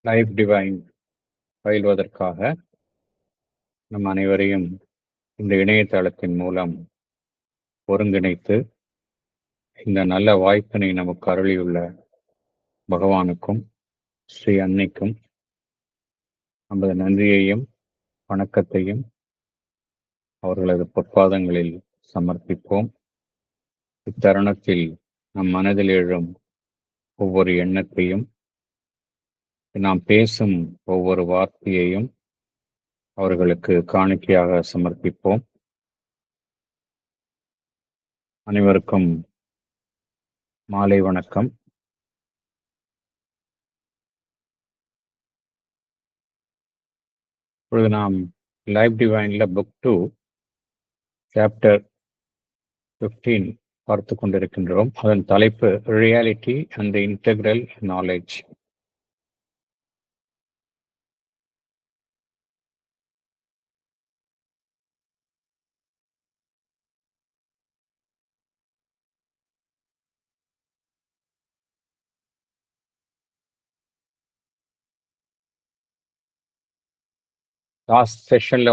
Life divine பயில்வதற்காக நம் அனைவரையும் இந்த இணையதளத்தின் மூலம் ஒருங்கிணைத்து இந்த நல்ல வாய்ப்பினை நமக்கு அருளியுள்ள பகவானுக்கும் ஸ்ரீ அன்னைக்கும் நமது நன்றியையும் வணக்கத்தையும் அவர்களது பொற்பாதங்களில் சமர்ப்பிப்போம். இத்தருணத்தில் நம் மனதில் எழும் ஒவ்வொரு எண்ணத்தையும், நாம் பேசும் ஒவ்வொரு வார்த்தையையும் அவர்களுக்கு காணிக்கையாக சமர்ப்பிப்போம். அனைவருக்கும் மாலை வணக்கம். இப்பொழுது நாம் லைஃப் டிவைன்ல புக் 2 சாப்டர் 15 பார்த்து கொண்டிருக்கின்றோம். அதன் தலைப்பு reality and integral knowledge. Last செஷன்ல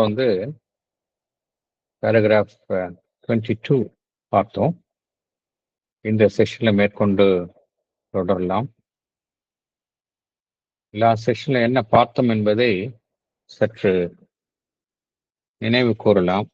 பேராகிராஃப் 22 பார்த்தோம். இந்த செஷன்ல மேற்கொண்டு தொடரலாம். லாஸ்ட் செஷன்ல என்ன பார்த்தோம் என்பதை சற்று நினைவு கூறலாம்.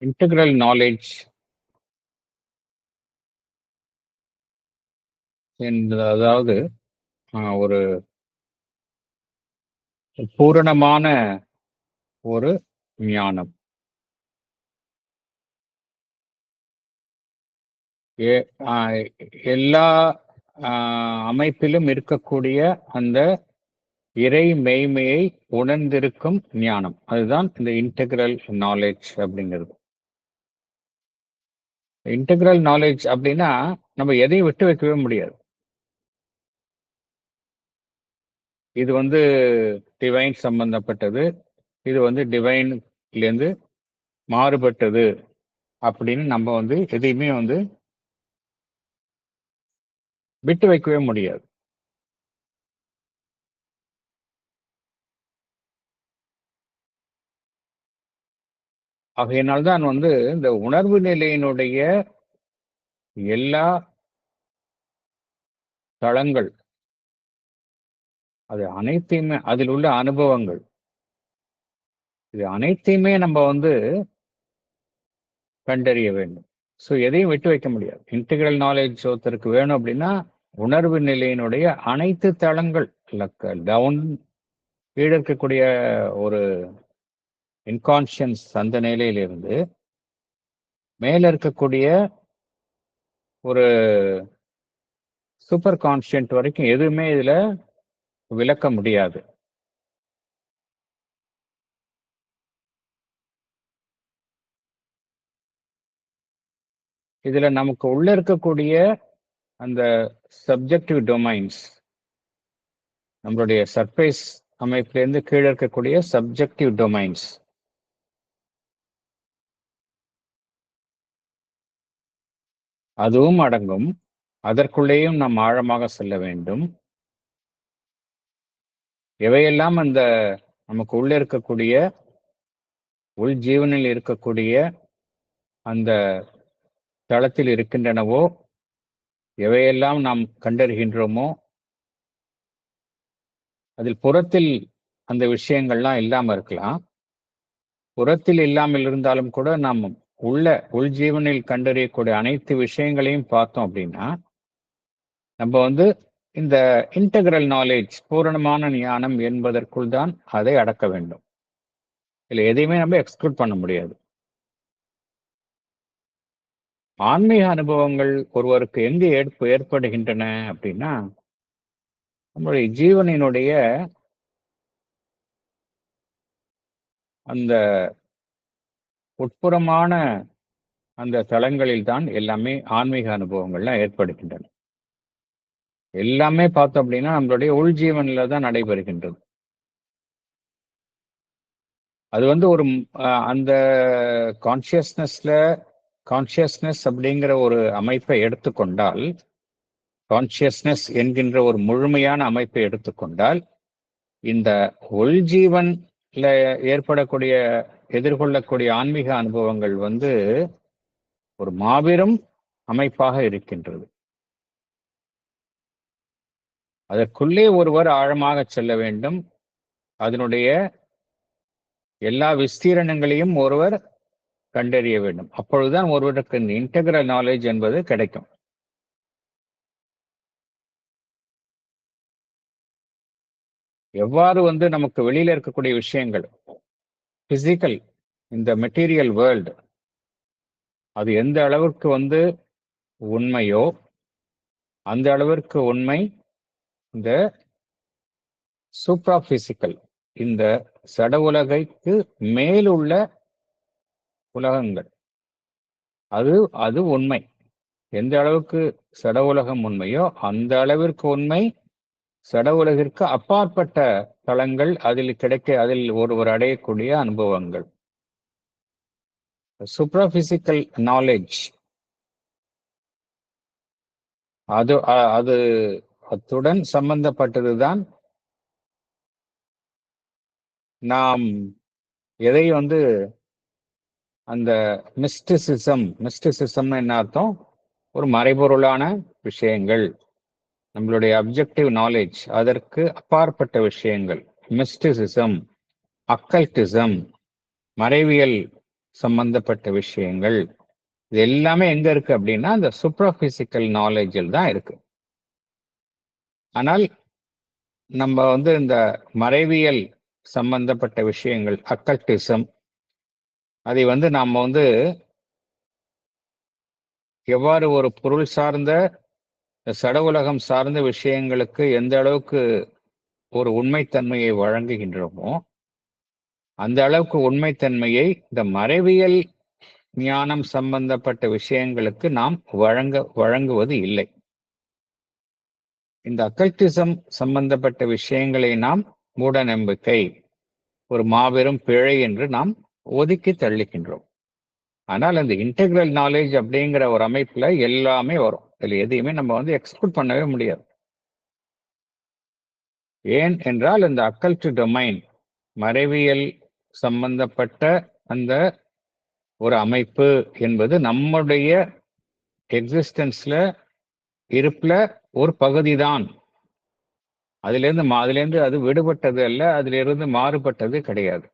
இன்டெக்ரல் நாலேஜ் அதாவது ஒரு பூரணமான ஒரு ஞானம். எல்லா அமைப்பிலும் இருக்கக்கூடிய அந்த இறை மெய்மையை உணர்ந்திருக்கும் ஞானம், அதுதான் இந்த இன்டெக்ரல் நாலேஜ் அப்படிங்கிறது. இன்டெக்ரல் நாலேஜ் அப்படின்னா நம்ம எதையும் விட்டு வைக்கவே முடியாது. இது டிவைன் சம்பந்தப்பட்டது, இது டிவைன்லேருந்து மாறுபட்டது அப்படின்னு நம்ம எதையுமே விட்டு வைக்கவே முடியாது. ஆகையினால்தான் இந்த உணர்வு நிலையினுடைய எல்லா தளங்கள், அது அனைத்தையுமே, அதில் உள்ள அனுபவங்கள், இது அனைத்தையுமே நம்ம கண்டறிய வேண்டும். ஸோ எதையும் விட்டு வைக்க முடியாது. இன்டெக்ரல் நாலேஜ் ஒருத்தருக்கு வேணும் அப்படின்னா உணர்வு நிலையினுடைய அனைத்து தளங்கள், டவுன் கீழே இருக்கக்கூடிய ஒரு இன்கான்ஷியன்ஸ் அந்த நிலையிலிருந்து மேல இருக்கக்கூடிய ஒரு சூப்பர் கான்ஷியன்ட் வரைக்கும் எதுவுமே இதுல விளக்க முடியாது. இதுல நமக்கு உள்ள இருக்கக்கூடிய அந்த சப்ஜெக்டிவ் டொமைன்ஸ், நம்மளுடைய சர்ஃபேஸ் அமைப்பிலிருந்து கீழே இருக்கக்கூடிய சப்ஜெக்டிவ் டொமைன்ஸ், அதுவும் அடங்கும். அதற்குள்ளேயும் நாம் ஆழமாக செல்ல வேண்டும். எவையெல்லாம் அந்த நமக்கு உள்ள இருக்கக்கூடிய உள் ஜீவனில் இருக்கக்கூடிய அந்த தளத்தில் இருக்கின்றனவோ, எவையெல்லாம் நாம் கண்டறிகின்றோமோ, அதில் புறத்தில் அந்த விஷயங்கள்லாம் இல்லாம இருக்கலாம். புறத்தில் இல்லாமல் இருந்தாலும் கூட நாம் உள் ஜீவனில் கண்டறியக்கூடிய அனைத்து விஷயங்களையும் பார்த்தோம் அப்படின்னா நம்ம இந்த இன்டெக்ரல் நாலேஜ், பூரணமான ஞானம் என்பதற்குள் தான் அதை அடக்க வேண்டும். இல்லை எதையுமே நம்ம எக்ஸ்க்ளூட் பண்ண முடியாது. ஆன்மீக அனுபவங்கள் ஒருவருக்கு எங்கே ஏற்படுகின்றன அப்படின்னா, நம்மளுடைய ஜீவனினுடைய அந்த உட்புறமான அந்த தளங்களில் தான் எல்லாமே ஆன்மீக அனுபவங்கள்லாம் ஏற்படுகின்றன. எல்லாமே பார்த்தோம் அப்படின்னா நம்மளுடைய உள்ஜீவனில் தான் நடைபெறுகின்றது. அது வந்து ஒரு அந்த கான்சியஸ்னஸ் அப்படிங்கிற ஒரு அமைப்பை எடுத்துக்கொண்டால், கான்சியஸ்னஸ் என்கின்ற ஒரு முழுமையான அமைப்பை எடுத்துக்கொண்டால், இந்த உள்ஜீவன்ல ஏற்படக்கூடிய எதிர்கொள்ளக்கூடிய ஆன்மீக அனுபவங்கள் வந்து ஒரு மாபெரும் அமைப்பாக இருக்கின்றது. அதற்குள்ளே ஒருவர் ஆழமாக செல்ல வேண்டும். அதனுடைய எல்லா விஸ்தீரணங்களையும் ஒருவர் கண்டறிய வேண்டும். அப்பொழுதுதான் ஒருவருக்கு இந்த இன்டெகிரல் நாலேஜ் என்பது கிடைக்கும். எவ்வாறு வந்து நமக்கு வெளியில இருக்கக்கூடிய விஷயங்கள், பிசிக்கல், இந்த மெட்டீரியல் வேர்ல்டு, அது எந்த அளவிற்கு வந்து உண்மையோ அந்த அளவிற்கு உண்மை இந்த சூப்ரா பிசிக்கல், இந்த சட உலகைக்கு மேலுள்ள உலகங்கள், அது உண்மை. எந்த அளவுக்கு சட உலகம் உண்மையோ அந்த அளவிற்கு உண்மை சட உலகிற்கு அப்பாற்பட்ட தளங்கள், அதில் ஒருவர் அடையக்கூடிய அனுபவங்கள். சூப்ராபிசிக்கல் நாலேஜ் அது அத்துடன் சம்பந்தப்பட்டதுதான் நாம் எதை வந்து அந்த மிஸ்டிசிசம் என்ன அர்த்தம்? ஒரு மறைபொருளான விஷயங்கள், நம்மளுடைய அப்ஜெக்டிவ் நாலேஜ், அதற்கு அப்பாற்பட்ட விஷயங்கள், மிஸ்டிசிசம், அக்கல்டிசம், மறைவியல் சம்பந்தப்பட்ட விஷயங்கள், இது எல்லாமே எங்க இருக்கு அப்படின்னா அந்த சூப்ராபிசிக்கல் நாலேஜில் தான் இருக்கு. ஆனால் நம்ம வந்து இந்த மறைவியல் சம்பந்தப்பட்ட விஷயங்கள், அக்கல்டிசம், அதை வந்து நாம வந்து எவ்வாறு ஒரு பொருள் சார்ந்த சட உலகம் சார்ந்த விஷயங்களுக்கு எந்த அளவுக்கு ஒரு உண்மைத்தன்மையை வழங்குகின்றோமோ அந்த அளவுக்கு உண்மைத்தன்மையை இந்த மறைவியல் ஞானம் சம்பந்தப்பட்ட விஷயங்களுக்கு நாம் வழங்குவது இல்லை. இந்த அக்கல்டிசம் சம்பந்தப்பட்ட விஷயங்களை நாம் மூட நம்பிக்கை, ஒரு மாபெரும் பிழை என்று நாம் ஒதுக்கி தள்ளுகின்றோம். ஆனால் அந்த இன்டெகிரல் நாலேஜ் அப்படிங்கிற ஒரு அமைப்புல எல்லாமே வரும். இதுல எதையுமே நம்ம வந்து எக்ஸ்க்ளூட் பண்ணவே முடியாது. ஏன் என்றால் இந்த அக்கல்ட் டொமைன், மறைவியல் சம்பந்தப்பட்ட அந்த ஒரு அமைப்பு என்பது நம்முடைய எக்ஸிஸ்டன்ஸ்ல, இருப்புல ஒரு பகுதிதான். அதிலிருந்து அது விடுபட்டது அல்ல, அதிலிருந்து மாறுபட்டது கிடையாது.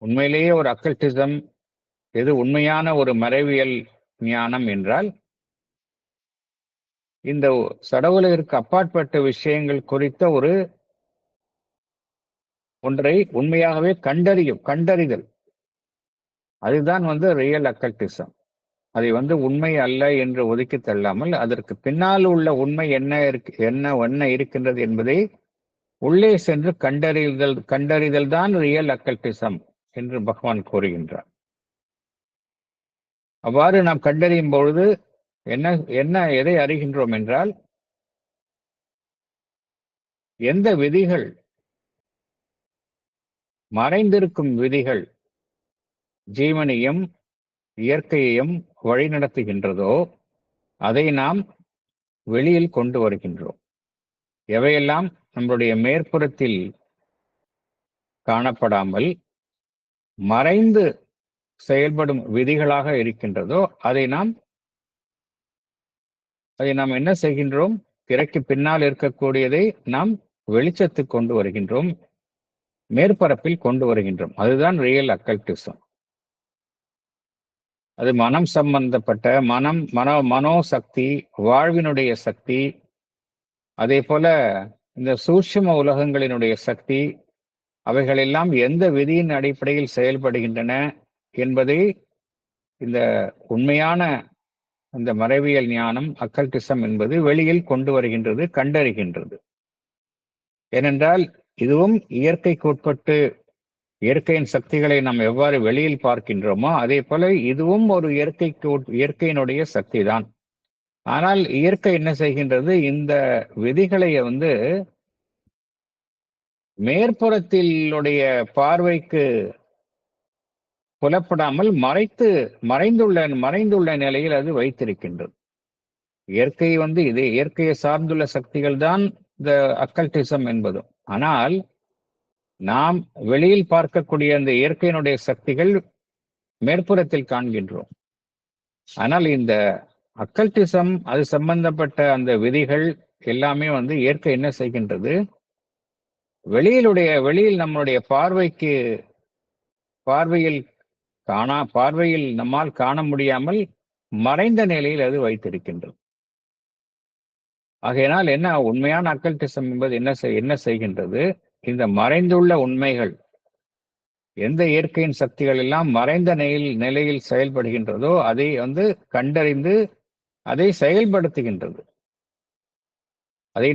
உண்மையிலேயே ஒரு அக்கல்டிசம் எது உண்மையான ஒரு மறைவியல் ஞானம் என்றால், இந்த சடவுலகிற்கு அப்பாற்பட்ட விஷயங்கள் குறித்த ஒன்றை உண்மையாகவே கண்டறிதல், அதுதான் வந்து ரியல் அக்கல்டிசம். அதை வந்து உண்மை அல்ல என்று ஒதுக்கி தள்ளாமல் அதற்கு பின்னால் உள்ள உண்மை என்ன இருக்கின்றது என்பதை உள்ளே சென்று கண்டறிதல் தான் ரியல் அக்கல்டிசம் என்று பகவான் கூறுகின்றார். அவ்வாறு நாம் கண்டறியும் பொழுது எதை அறிகின்றோம் என்றால், எந்த விதிகள், மறைந்திருக்கும் விதிகள் ஜீவனையும் இயற்கையையும் வழிநடத்துகின்றதோ அதை நாம் வெளியில் கொண்டு வருகின்றோம். எவையெல்லாம் நம்முடைய மேற்புறத்தில் காணப்படாமல் மறைந்து செயல்படும் விதிகளாக இருக்கின்றதோ அதை நாம் என்ன செய்கின்றோம்? திரைக்கு பின்னால் இருக்கக்கூடியதை நாம் வெளிச்சத்துக்கு கொண்டு வருகின்றோம், மேற்பரப்பில் கொண்டு வருகின்றோம். அதுதான் ரியல் அக்கல்டிசம். அது மனம் சம்பந்தப்பட்ட மனோசக்தி, வாழ்வினுடைய சக்தி, அதே போல இந்த சூட்சும உலகங்களினுடைய சக்தி, அவைகளெல்லாம் எந்த விதியின் அடிப்படையில் செயல்படுகின்றன என்பதை இந்த உண்மையான இந்த மறைவியல் ஞானம், அக்கல்டிசம் என்பது வெளியில் கொண்டு வருகின்றது, கண்டறிகின்றது. ஏனென்றால் இதுவும் இயற்கைக்கு உட்பட்டு இயற்கையின் சக்திகளை நாம் எவ்வாறு வெளியில் பார்க்கின்றோமோ அதே போல இதுவும் ஒரு இயற்கையினுடைய சக்தி தான். ஆனால் இயற்கை என்ன செய்கின்றது, இந்த விதிகளை மேற்புறத்திலுடைய பார்வைக்கு புலப்படாமல் மறைந்துள்ள நிலையில் அது வைத்திருக்கின்றது. இயற்கை இது இயற்கையை சார்ந்துள்ள சக்திகள் தான் இந்த அக்கல்டிசம் என்பதும். ஆனால் நாம் வெளியில் பார்க்கக்கூடிய அந்த இயற்கையினுடைய சக்திகள் மேற்புறத்தில் காண்கின்றோம். ஆனால் இந்த அக்கல்டிசம் அது சம்பந்தப்பட்ட அந்த விதிகள் எல்லாமே இயற்கை என்ன செய்கின்றது, வெளியில் நம்மளுடைய பார்வையில் நம்மால் காண முடியாமல் மறைந்த நிலையில் அது வைத்திருக்கின்றது. ஆகையினால் என்ன உண்மையான அக்கல்டிசம் என்பது என்ன செய்கின்றது, இந்த மறைந்துள்ள உண்மைகள் எந்த இயற்கையின் சக்திகள் எல்லாம் மறைந்த நிலையில் செயல்படுகின்றதோ அதை கண்டறிந்து அதை செயல்படுத்துகின்றது. அதை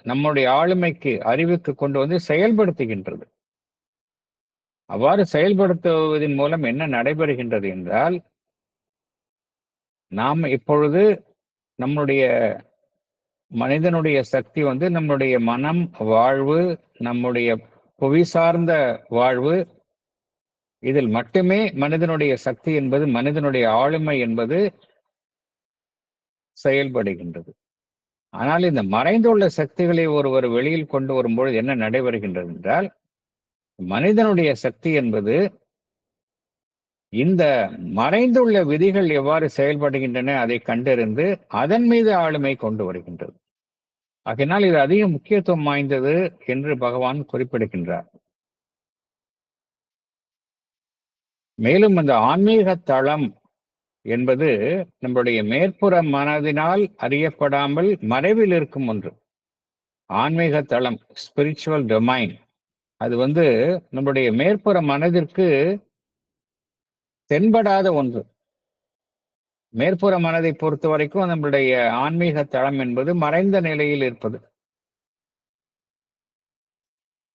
நம்முடைய ஆளுமைக்கு அறிவுக்கு கொண்டு செயல்படுத்துகின்றது. அவ்வாறு செயல்படுத்துவதன் மூலம் என்ன நடைபெறுகின்றது என்றால், நாம் இப்பொழுது நம்முடைய மனிதனுடைய சக்தி நம்முடைய மனம், வாழ்வு, நம்முடைய புவி சார்ந்த வாழ்வு, இதில் மட்டுமே மனிதனுடைய சக்தி என்பது, மனிதனுடைய ஆளுமை என்பது செயல்படுகின்றது. ஆனால் இந்த மறைந்துள்ள சக்திகளை ஒருவர் வெளியில் கொண்டு வரும்பொழுது என்ன நடைபெறுகின்றது என்றால், மனிதனுடைய சக்தி என்பது இந்த மறைந்துள்ள விதிகள் எவ்வாறு செயல்படுகின்றன அதை கண்டறிந்து அதன் மீது ஆளுமை கொண்டு வருகின்றது. ஆகையினால் இது அதிக முக்கியத்துவம் வாய்ந்தது என்று பகவான் குறிப்பிடுகின்றார். மேலும் இந்த ஆன்மீக தளம் என்பது நம்முடைய மேற்புற மனதினால் அறியப்படாமல் மறைவில் இருக்கும் ஒன்று. ஆன்மீக தளம், ஸ்பிரிச்சுவல் டொமைன், அது நம்முடைய மேற்புற மனதிற்கு தென்படாத ஒன்று. மேற்புற மனதை பொறுத்த வரைக்கும் நம்முடைய ஆன்மீக தளம் என்பது மறைந்த நிலையில் இருப்பது.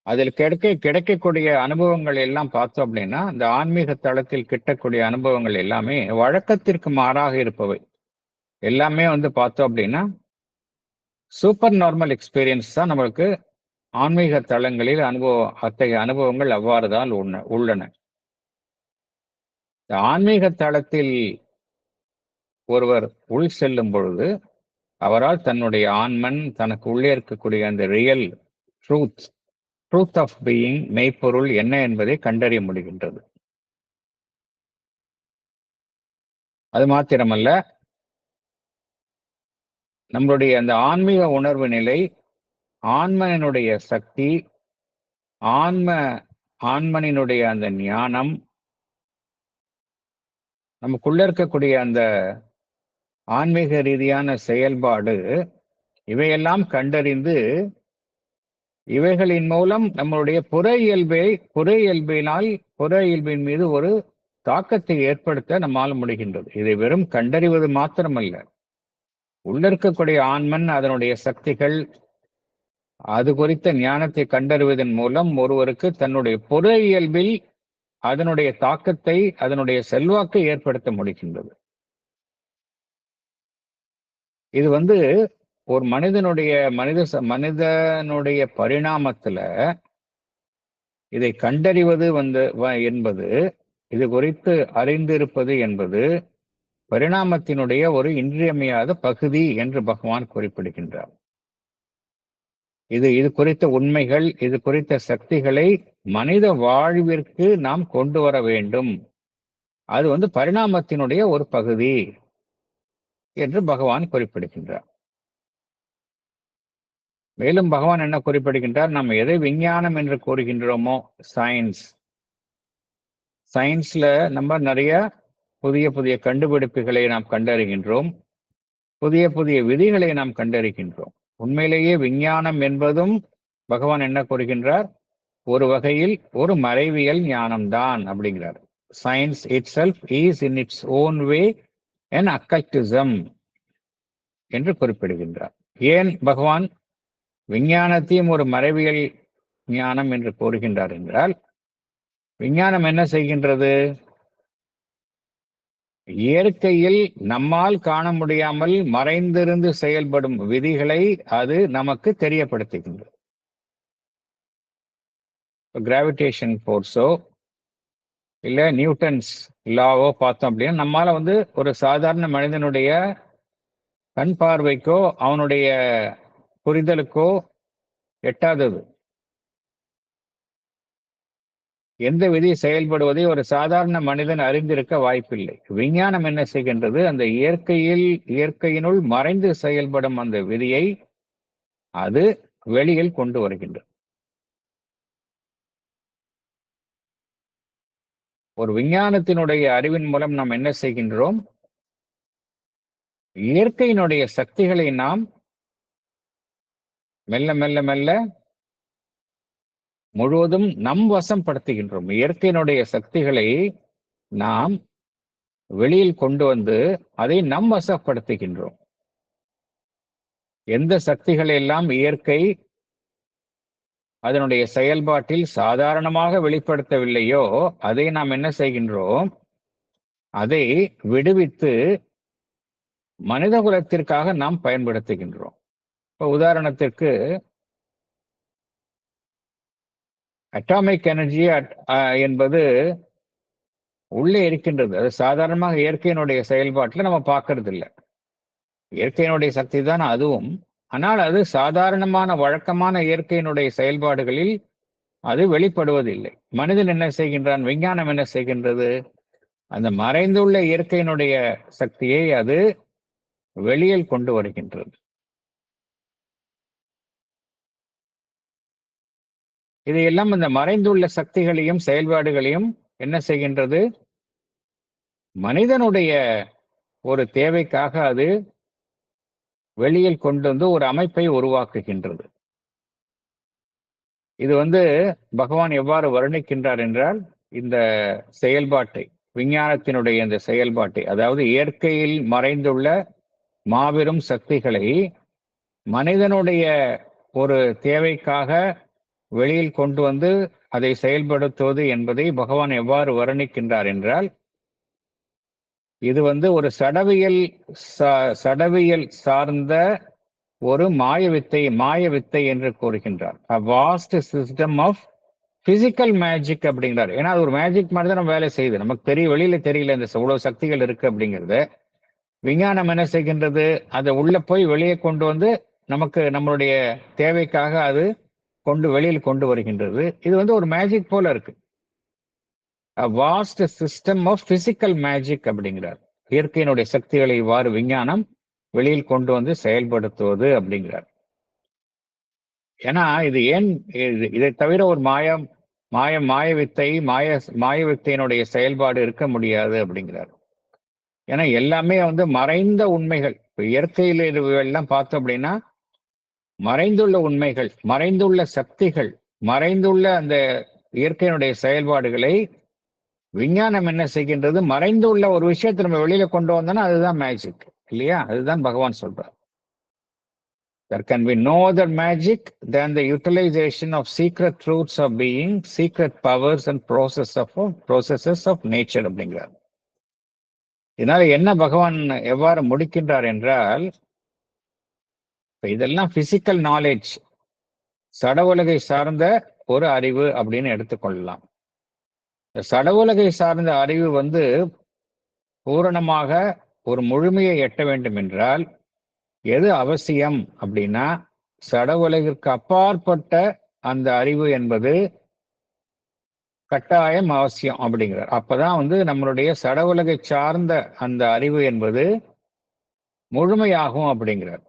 அதில் கிடைக்கக்கூடிய அனுபவங்கள் எல்லாம் பார்த்தோம் அப்படின்னா, இந்த ஆன்மீக தளத்தில் கிட்டக்கூடிய அனுபவங்கள் எல்லாமே வழக்கத்திற்கு மாறாக இருப்பவை. எல்லாமே பார்த்தோம் அப்படின்னா சூப்பர் நார்மல் எக்ஸ்பீரியன்ஸ் தான் நம்மளுக்கு ஆன்மீக தளங்களில் அத்தகைய அனுபவங்கள் அவ்வாறுதான் உள்ளன. இந்த ஆன்மீக தளத்தில் ஒருவர் உள் செல்லும் பொழுது அவரால் தன்னுடைய ஆன்மன், தனக்கு உள்ளே இருக்கக்கூடிய அந்த ரியல் ட்ரூத் ஆஃப் பீயிங், மெய்ப்பொருள் என்ன என்பதை கண்டறிய முடிகின்றது. அது மாத்திரமல்ல, நம்மளுடைய அந்த ஆன்மீக உணர்வு நிலை, ஆன்மனினுடைய சக்தி, ஆன்மனினுடைய அந்த ஞானம், நமக்குள்ள இருக்கக்கூடிய அந்த ஆன்மீக ரீதியான செயல்பாடு, இவையெல்லாம் கண்டறிந்து இவைகளின் மூலம் நம்மளுடைய புற இயல்பின் மீது ஒரு தாக்கத்தை ஏற்படுத்த நம்மால் முடிகின்றது. இதை வெறும் கண்டறிவது மாத்திரமல்ல, உள்ள இருக்கக்கூடிய ஆன்மன், அதனுடைய சக்திகள், அது குறித்த ஞானத்தை கண்டறிவதன் மூலம் ஒருவருக்கு தன்னுடைய புற இயல்பில் அதனுடைய தாக்கத்தை, அதனுடைய செல்வாக்கை ஏற்படுத்த முடிகின்றது. இது ஒரு மனிதனுடைய பரிணாமத்துல இதை கண்டறிவது என்பது, இது குறித்து அறிந்திருப்பது என்பது பரிணாமத்தினுடைய ஒரு இன்றியமையாத பகுதி என்று பகவான் குறிப்பிடுகின்றார். இது குறித்த உண்மைகள், இது குறித்த சக்திகளை மனித வாழ்விற்கு நாம் கொண்டு வர வேண்டும். அது பரிணாமத்தினுடைய ஒரு பகுதி என்று பகவான் குறிப்பிடுகின்றார். மேலும் பகவான் என்ன குறிப்பிடுகின்றார், நாம் எதை விஞ்ஞானம் என்று கூறுகின்றோமோ, சயின்ஸ்ல நம்ம நிறைய புதிய கண்டுபிடிப்புகளை நாம் கண்டறிகின்றோம், புதிய விதிகளை நாம் கண்டறிகின்றோம். உண்மையிலேயே விஞ்ஞானம் என்பதும் பகவான் என்ன கூறுகின்றார், ஒரு வகையில் ஒரு மறைவியல் ஞானம்தான் அப்படிங்கிறார். Science it self is in its own way an occultism என்று குறிப்பிடுகின்றார். ஏன் பகவான் விஞ்ஞானத்தையும் ஒரு மறைவியல் ஞானம் என்று கூறுகின்றார் என்றால், விஞ்ஞானம் என்ன செய்கின்றது? இயற்கையில் நம்மால் காண முடியாமல் மறைந்திருந்து செயல்படும் விதிகளை அது நமக்கு தெரியப்படுத்துகின்றது. கிராவிடேஷன் ஃபோர்ஸோ இல்ல நியூட்டன்ஸ் லாவோ பார்த்தோம் அப்படின்னா நம்மால ஒரு சாதாரண மனிதனுடைய கண் பார்வைக்கோ அவனுடைய புரிதலுக்கோ எட்டாதது. எந்த விதி செயல்படுவதை ஒரு சாதாரண மனிதன் அறிந்திருக்க வாய்ப்பில்லை. விஞ்ஞானம் என்ன செய்கின்றது? அந்த இயற்கையினுள் மறைந்து செயல்படும் அந்த விதியை அது வெளியில் கொண்டு வருகின்றது. ஒரு விஞ்ஞானத்தினுடைய அறிவின் மூலம் நாம் என்ன செய்கின்றோம்? இயற்கையினுடைய சக்திகளை நாம் மெல்ல மெல்ல மெல்ல முழுவதும் நம் வசப்படுத்துகின்றோம். இயற்கையினுடைய சக்திகளை நாம் வெளியில் கொண்டு வந்து அதை நம் வசப்படுத்துகின்றோம். எந்த சக்திகளை எல்லாம் இயற்கை அதனுடைய செயல்பாட்டில் சாதாரணமாக வெளிப்படுத்தவில்லையோ அதை நாம் என்ன செய்கின்றோம்? அதை விடுவித்து மனித குலத்திற்காக நாம் பயன்படுத்துகின்றோம். இப்போ உதாரணத்திற்கு அட்டாமிக் எனர்ஜி என்பது உள்ளே இருக்கின்றது. அது சாதாரணமாக இயற்கையினுடைய செயல்பாட்டில் நம்ம பார்க்கறது இல்லை. இயற்கையினுடைய சக்தி தான் அதுவும். ஆனால் அது சாதாரணமான வழக்கமான இயற்கையினுடைய செயல்பாடுகளில் அது வெளிப்படுவதில்லை. மனிதன் என்ன செய்கின்றான்? விஞ்ஞானம் என்ன செய்கின்றது? அந்த மறைந்துள்ள இயற்கையினுடைய சக்தியை அது வெளியில் கொண்டு வருகின்றது. இதையெல்லாம் இந்த மறைந்துள்ள சக்திகளையும் செயல்பாடுகளையும் என்ன செய்கின்றது? மனிதனுடைய ஒரு தேவைக்காக அது வெளியில் கொண்டு வந்து ஒரு அமைப்பை உருவாக்குகின்றது. இது பகவான் எவ்வாறு வர்ணிக்கின்றார் என்றால், இந்த செயல்பாட்டை, விஞ்ஞானத்தினுடைய இந்த செயல்பாட்டை, அதாவது இயற்கையில் மறைந்துள்ள மாபெரும் சக்திகளை மனிதனுடைய ஒரு தேவைக்காக வெளியில் கொண்டு வந்து அதை செயல்படுத்துவது என்பதை பகவான் எவ்வாறு வர்ணிக்கின்றார் என்றால், இது ஒரு சடவியல் சார்ந்த ஒரு மாயவித்தை என்று கூறுகின்றார். A vast system of physical magic அப்படிங்கிறார். ஏன்னா அது ஒரு மேஜிக் மாதிரி தான் நம்ம வேலை செய்யுது. நமக்கு வெளியில தெரியல இந்த இவ்வளவு சக்திகள் இருக்கு அப்படிங்கிறது. விஞ்ஞானம் என்ன செய்கின்றது? அதை உள்ள போய் வெளியே கொண்டு வந்து நமக்கு நம்மளுடைய தேவைக்காக அது வெளியில் கொண்டு வருகின்றது. இது ஒரு மேஜிக் போல இருக்கு. A vast system of physical magic அப்படிங்கிறார். இயற்கையினுடைய சக்திகளை இவ்வாறு விஞ்ஞானம் வெளியில் கொண்டு வந்து செயல்படுத்துவது அப்படிங்கிறார். ஏன்னா இது ஏன் இதை தவிர ஒரு மாயவித்தையினுடைய செயல்பாடு இருக்க முடியாது அப்படிங்கிறார். ஏன்னா எல்லாமே மறைந்த உண்மைகள். இயற்கையில் எல்லாம் பார்த்தோம் அப்படின்னா மறைந்துள்ள உண்மைகள், மறைந்துள்ள சக்திகள், மறைந்துள்ள அந்த இயற்கையினுடைய செயல்பாடுகளை விஞ்ஞானம் என்ன செய்கின்றது? மறைந்துள்ள ஒரு விஷயத்தை நம்ம வெளியில கொண்டு வந்தோம்னா அதுதான் மேஜிக் இல்லையா? அதுதான் பகவான் சொல்றார். There can be no other magic than the utilization of secret truths of being, secret powers and processes of nature அப்படிங்கிறார். இதனால என்ன பகவான் எவ்வாறு முடிக்கின்றார் என்றால், இதெல்லாம் பிசிக்கல் நாலேஜ், சட உலகை சார்ந்த ஒரு அறிவு அப்படின்னு எடுத்துக்கொள்ளலாம். சட உலகை சார்ந்த அறிவு பூரணமாக ஒரு முழுமையை எட்ட வேண்டும் என்றால் எது அவசியம் அப்படின்னா, சட உலகிற்கு அப்பாற்பட்ட அந்த அறிவு என்பது கட்டாயம் அவசியம் அப்படிங்கிறார். அப்பதான் நம்மளுடைய சட உலகை சார்ந்த அந்த அறிவு என்பது முழுமையாகும் அப்படிங்கிறார்.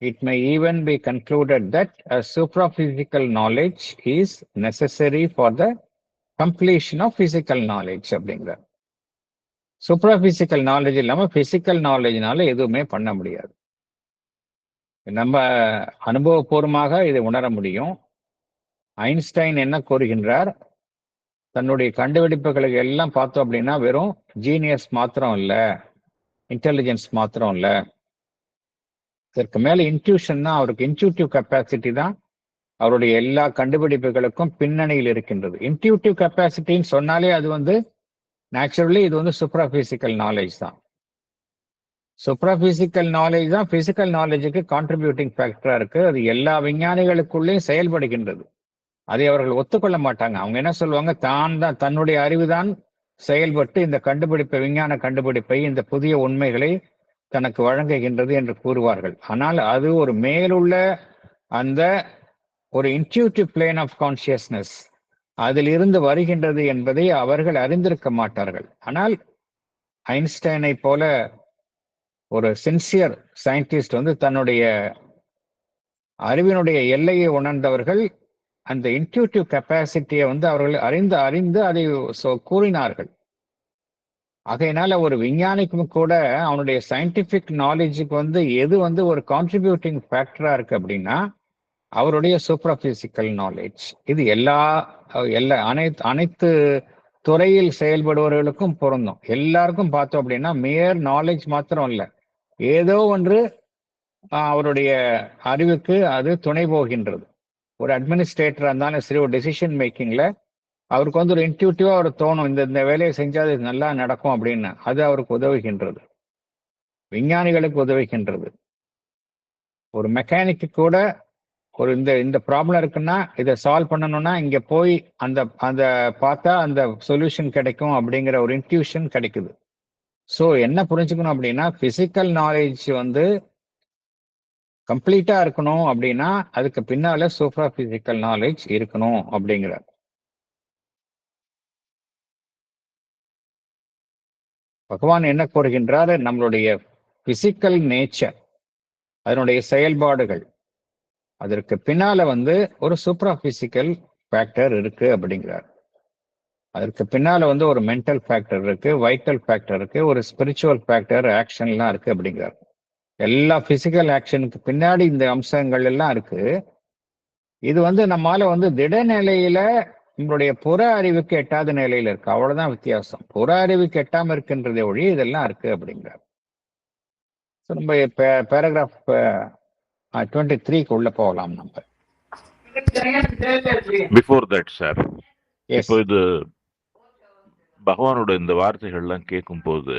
It may even be concluded that a supraphysical knowledge is necessary for the completion of physical knowledge அப்படிங்கிறார். சூப்பர்பிசிக்கல் நாலேஜ் இல்லாம பிசிக்கல் நாலேஜ்னால எதுவுமே பண்ண முடியாது. நம்ம அனுபவபூர்வமாக இதை உணர முடியும். ஐன்ஸ்டைன் என்ன கூறுகின்றார்? தன்னுடைய கண்டுபிடிப்புகளுக்கு எல்லாம் பார்த்தோம் அப்படின்னா வெறும் ஜீனியஸ் மாத்திரம் இல்ல, இன்டெலிஜென்ஸ் மாத்திரம் இல்ல, இதற்கு மேல இன்ட்யூஷன் தான், அவருக்கு இன்ட்யூட்டிவ் கெப்பாசிட்டி தான் அவருடைய எல்லா கண்டுபிடிப்புகளுக்கும் பின்னணியில் இருக்கின்றது. இன்ட்யூட்டிவ் கெப்பாசிட்டின்னு சொன்னாலே அது வந்து நேச்சுரலி இது வந்து சூப்ராபிசிக்கல் நாலேஜ் தான். சூப்ராபிசிக்கல் நாலேஜ் தான் பிசிக்கல் நாலேஜுக்கு கான்ட்ரிபியூட்டிங் ஃபேக்டரா இருக்கு. அது எல்லா விஞ்ஞானிகளுக்குள்ளேயும் செயல்படுகின்றது. அதை அவர்கள் ஒத்துக்கொள்ள மாட்டாங்க. அவங்க என்ன சொல்லுவாங்க, தன்னுடைய அறிவுதான் செயல்பட்டு இந்த கண்டுபிடிப்பை, விஞ்ஞான கண்டுபிடிப்பை, இந்த புதிய உண்மைகளை தனக்கு வழங்குகின்றது என்று கூறுவார்கள். ஆனால் அது ஒரு மேலுள்ள அந்த ஒரு இன்ட்யூட்டிவ் பிளேன் ஆஃப் கான்சியஸ்னஸ் அதிலிருந்து வருகின்றது என்பதை அவர்கள் அறிந்திருக்க மாட்டார்கள். ஆனால் ஐன்ஸ்டைனை போல ஒரு சின்சியர் சயின்டிஸ்ட் வந்து தன்னுடைய அறிவினுடைய எல்லையை உணர்ந்தவர்கள் அந்த இன்ட்யூட்டிவ் கெப்பாசிட்டியை வந்து அவர்கள் அறிந்து அதை கூறினார்கள். ஆகையினால ஒரு விஞ்ஞானிக்கும் கூட அவனுடைய சயின்டிபிக் நாலேஜுக்கு வந்து எது வந்து ஒரு கான்ட்ரிபியூட்டிங் ஃபேக்டரா இருக்கு அப்படின்னா அவருடைய சூப்ராபிசிக்கல் நாலேஜ். இது அனைத்து துறையில் செயல்படுபவர்களுக்கும் பொருந்தும். எல்லாருக்கும் பார்த்தோம் அப்படின்னா மேயர் நாலேஜ் மாத்திரம் இல்லை, ஏதோ ஒன்று அவருடைய அறிவுக்கு அது துணை போகின்றது. ஒரு அட்மினிஸ்ட்ரேட்டரா இருந்தாலும் சரி, ஒரு டெசிஷன் மேக்கிங்ல அவருக்கு வந்து ஒரு இன்ட்யூட்டிவா ஒரு தோணும், இந்த வேலையை செஞ்சா அது நல்லா நடக்கும் அப்படின்னு. அது அவருக்கு உதவுகின்றது, விஞ்ஞானிகளுக்கு உதவுகின்றது. ஒரு மெக்கானிக்கு கூட ஒரு இந்த ப்ராப்ளம் இருக்குன்னா இதை சால்வ் பண்ணணும்னா இங்க போய் அந்த பார்த்தா அந்த சொல்யூஷன் கிடைக்கும் அப்படிங்கிற ஒரு இன்ட்யூஷன் கிடைக்குது. ஸோ என்ன புரிஞ்சுக்கணும் அப்படின்னா பிசிக்கல் நாலேஜ் வந்து கம்ப்ளீட்டா இருக்கணும் அப்படின்னா அதுக்கு பின்னால சூப்ரா பிசிக்கல் நாலேஜ் இருக்கணும் அப்படிங்கிறார். பகவான் என்ன கூறுகின்றார், நம்மளுடைய பிசிக்கல் நேச்சர், அதனுடைய செயல்பாடுகள், அதற்கு பின்னால வந்து ஒரு சூப்ரா பிசிக்கல் ஃபேக்டர் இருக்கு அப்படிங்கிறார். அதற்கு பின்னால வந்து ஒரு மென்டல் ஃபேக்டர் இருக்கு, வைட்டல் ஃபேக்டர் இருக்கு, ஒரு ஸ்பிரிச்சுவல் ஃபேக்டர், ஆக்ஷன்லாம் இருக்கு அப்படிங்கிறார். எல்லா பிசிக்கல் ஆக்ஷனுக்கு பின்னாடி இந்த அம்சங்கள் எல்லாம் இருக்கு. இது வந்து நம்மால வந்து திடநிலையில நம்மளுடைய புற அறிவுக்கு எட்டாத நிலையில இருக்கு, அவ்வளவுதான் வித்தியாசம். புற அறிவுக்கு எட்டாம இருக்கின்றதை ஒழி இதெல்லாம் இருக்கு அப்படிங்கிறார். நம்ம பேராகிராஃப் 23க்கு உள்ள போகலாம் நம்ம. பிஃபோர் தட் சார், இப்போ இது பகவானோட இந்த வார்த்தைகள்லாம் கேட்கும் போது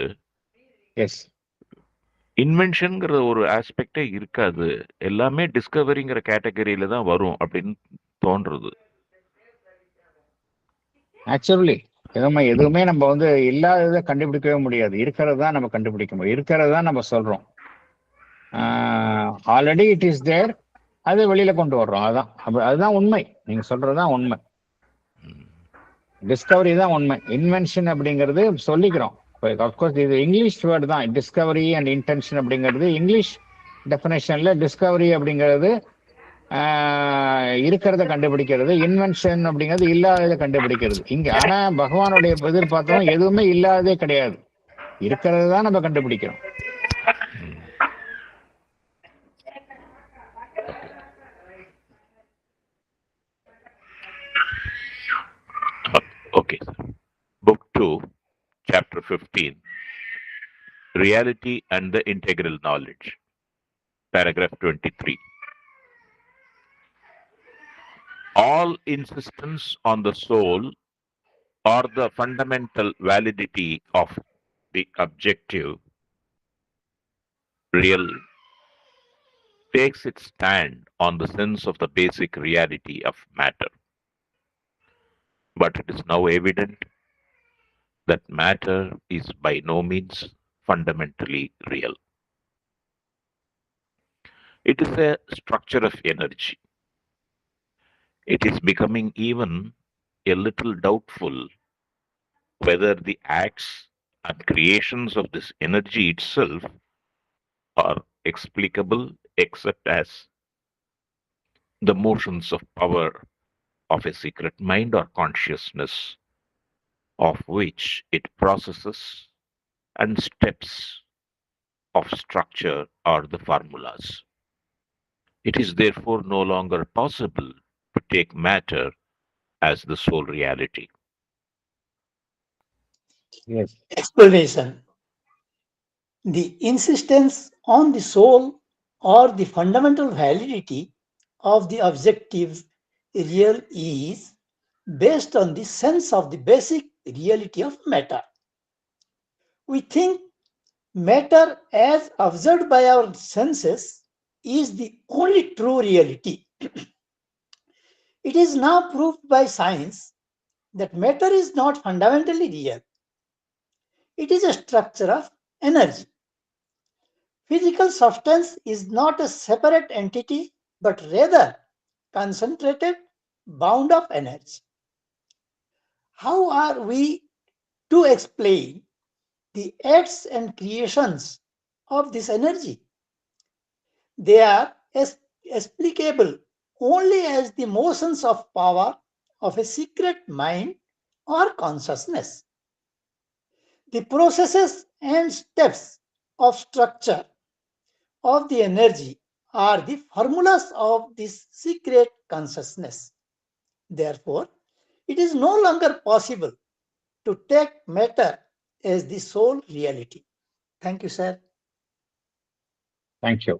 இன்வென்ஷன்ங்கிற ஒரு ஆஸ்பெக்டே இருக்காது, எல்லாமே டிஸ்கவரிங்கிற கேட்டகரியில தான் வரும் அப்படின்னு தோன்றது. ஆக்சுவலி எதுவுமே நம்ம வந்து இல்லாததை கண்டுபிடிக்கவே முடியாது, இருக்கிறது தான் நம்ம கண்டுபிடிக்க முடியும், இருக்கிறது தான் நம்ம சொல்றோம். ஆல்ரெடி இட் இஸ் தேர், அதை வெளியில கொண்டு வர்றோம். அதுதான் உண்மை. நீங்க சொல்றதுதான் உண்மை, டிஸ்கவரி தான் உண்மை. இன்வென்ஷன் அப்படிங்கிறது சொல்லிக்கிறோம். அப்கோர்ஸ் இது இங்கிலீஷ் வேர்டு தான், டிஸ்கவரி அண்ட் இன்டென்ஷன் அப்படிங்கிறது இங்கிலீஷ் டெஃபினேஷன்ல. டிஸ்கவரி அப்படிங்கிறது இருக்கிறத கண்டுபிடிக்கிறது, இன்வென்ஷன் அப்படிங்கிறது இல்லாததை கண்டுபிடிக்கிறது. இங்க ஆனா பகவானுடைய எதிர்பார்த்தோம் எதுவுமே இல்லாததே கிடையாது, இருக்கிறது தான் நம்ம கண்டுபிடிக்கிறோம். Okay. Book 2, Chapter 15, Reality and the Integral Knowledge, Paragraph 23. All insistence on the soul or the fundamental validity of the objective real takes its stand on the sense of the basic reality of matter. But it is now evident that matter is by no means fundamentally real. It is a structure of energy. It is becoming even a little doubtful whether the acts and creations of this energy itself are explicable except as the motions of power of a secret mind or consciousness of which it processes and steps of structure are the formulas. It is therefore no longer possible to take matter as the sole reality. Yes. Explanation. The insistence on the soul or the fundamental validity of the objective real is based on the sense of the basic reality of matter. We think matter as observed by our senses is the only true reality. It is now proved by science that matter is not fundamentally real. It is a structure of energy. Physical substance is not a separate entity, but rather concentrated bound of energy. How are we to explain the acts and creations of this energy? They are explicable only as the motions of power of a secret mind or consciousness. The processes and steps of structure of the energy are the formulas of this secret consciousness. Therefore, it is no longer possible to take matter as the sole reality. Thank you, sir. Thank you.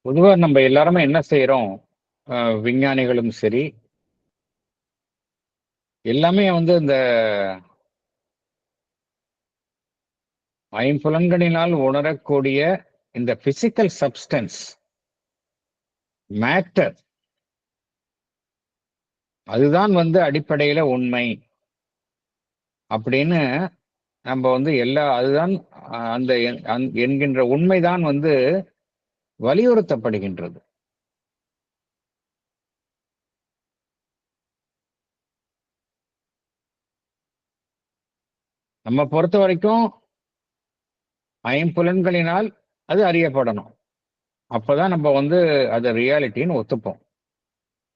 பொதுவா நம்ம எல்லாருமே என்ன செய்யறோம்? விஞ்ஞானிகளும் சரி, எல்லாமே வந்து இந்த ஐம்புலன்களினால் உணரக்கூடிய இந்த பிசிக்கல் சப்ஸ்டன்ஸ் மேட்டர், அதுதான் வந்து அடிப்படையில உண்மை அப்படின்னு நம்ம வந்து அதுதான் அந்த என்கின்ற உண்மைதான் வந்து வலியுறுத்தப்படுகின்றது. நம்ம பொறுத்த வரைக்கும் ஐம்புலன்களினால் அது அறியப்படணும். அப்பதான் நம்ம வந்து அதை ரியாலிட்டின்னு ஒத்துப்போம்.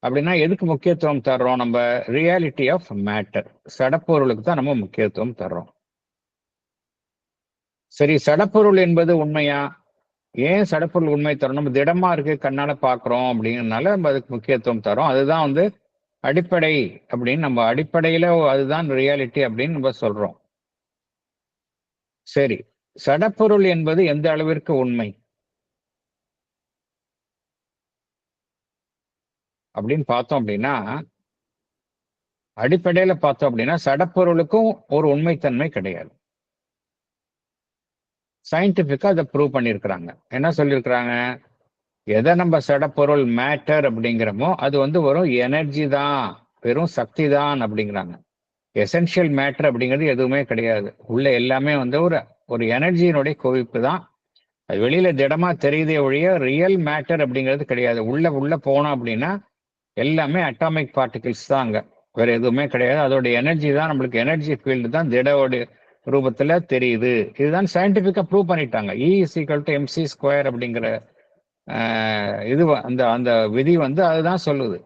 அப்படின்னா எதுக்கு முக்கியத்துவம் தர்றோம்? நம்ம ரியாலிட்டி ஆஃப் மேட்டர், சடப்பொருளுக்கு தான் நம்ம முக்கியத்துவம் தர்றோம். சரி, சடப்பொருள் என்பது உண்மையா? ஏன் சடப்பொருள் உண்மை தரோம்? நம்ம திடமா இருக்கு, கண்ணால பாக்குறோம் அப்படிங்கிறதுனால நம்ம அதுக்கு முக்கியத்துவம் தரோம். அதுதான் வந்து அடிப்படை அப்படின்னு, நம்ம அடிப்படையில அதுதான் ரியாலிட்டி அப்படின்னு நம்ம சொல்றோம். சரி, சடப்பொருள் என்பது எந்த அளவிற்கு உண்மை அப்படின்னு பார்த்தோம் அப்படின்னா, அடிப்படையில பார்த்தோம் அப்படின்னா சடப்பொருளுக்கும் ஒரு உண்மைத்தன்மை கிடையாது. சயின்டிபிக்கா அதை ப்ரூவ் பண்ணியிருக்கிறாங்க. என்ன சொல்லியிருக்கிறாங்க? எதை நம்ம சடப்பொருள் மேட்டர் அப்படிங்கிறோமோ அது வந்து வெறும் எனர்ஜி தான், வெறும் சக்தி தான் அப்படிங்கிறாங்க. எசென்ஷியல் மேட்டர் அப்படிங்கிறது எதுவுமே கிடையாது. உள்ள எல்லாமே வந்து ஒரு எனர்ஜியினுடைய குவிப்பு தான். அது வெளியில திடமா தெரியுதே ஒழிய ரியல் மேட்டர் அப்படிங்கிறது கிடையாது. உள்ள போனோம் அப்படின்னா எல்லாமே அட்டாமிக் பார்ட்டிகிள்ஸ் தான், அங்க வேற எதுவுமே கிடையாது. அதோட எனர்ஜி தான், நம்மளுக்கு எனர்ஜி ஃபீல்டு தான் திடவோட ரூபத்துல தெரியுது. இதுதான் சயின்டிபிக்கா ப்ரூவ் பண்ணிட்டாங்க. E=mc² அப்படிங்கிற இது அந்த விதி வந்து அதுதான் சொல்லுது.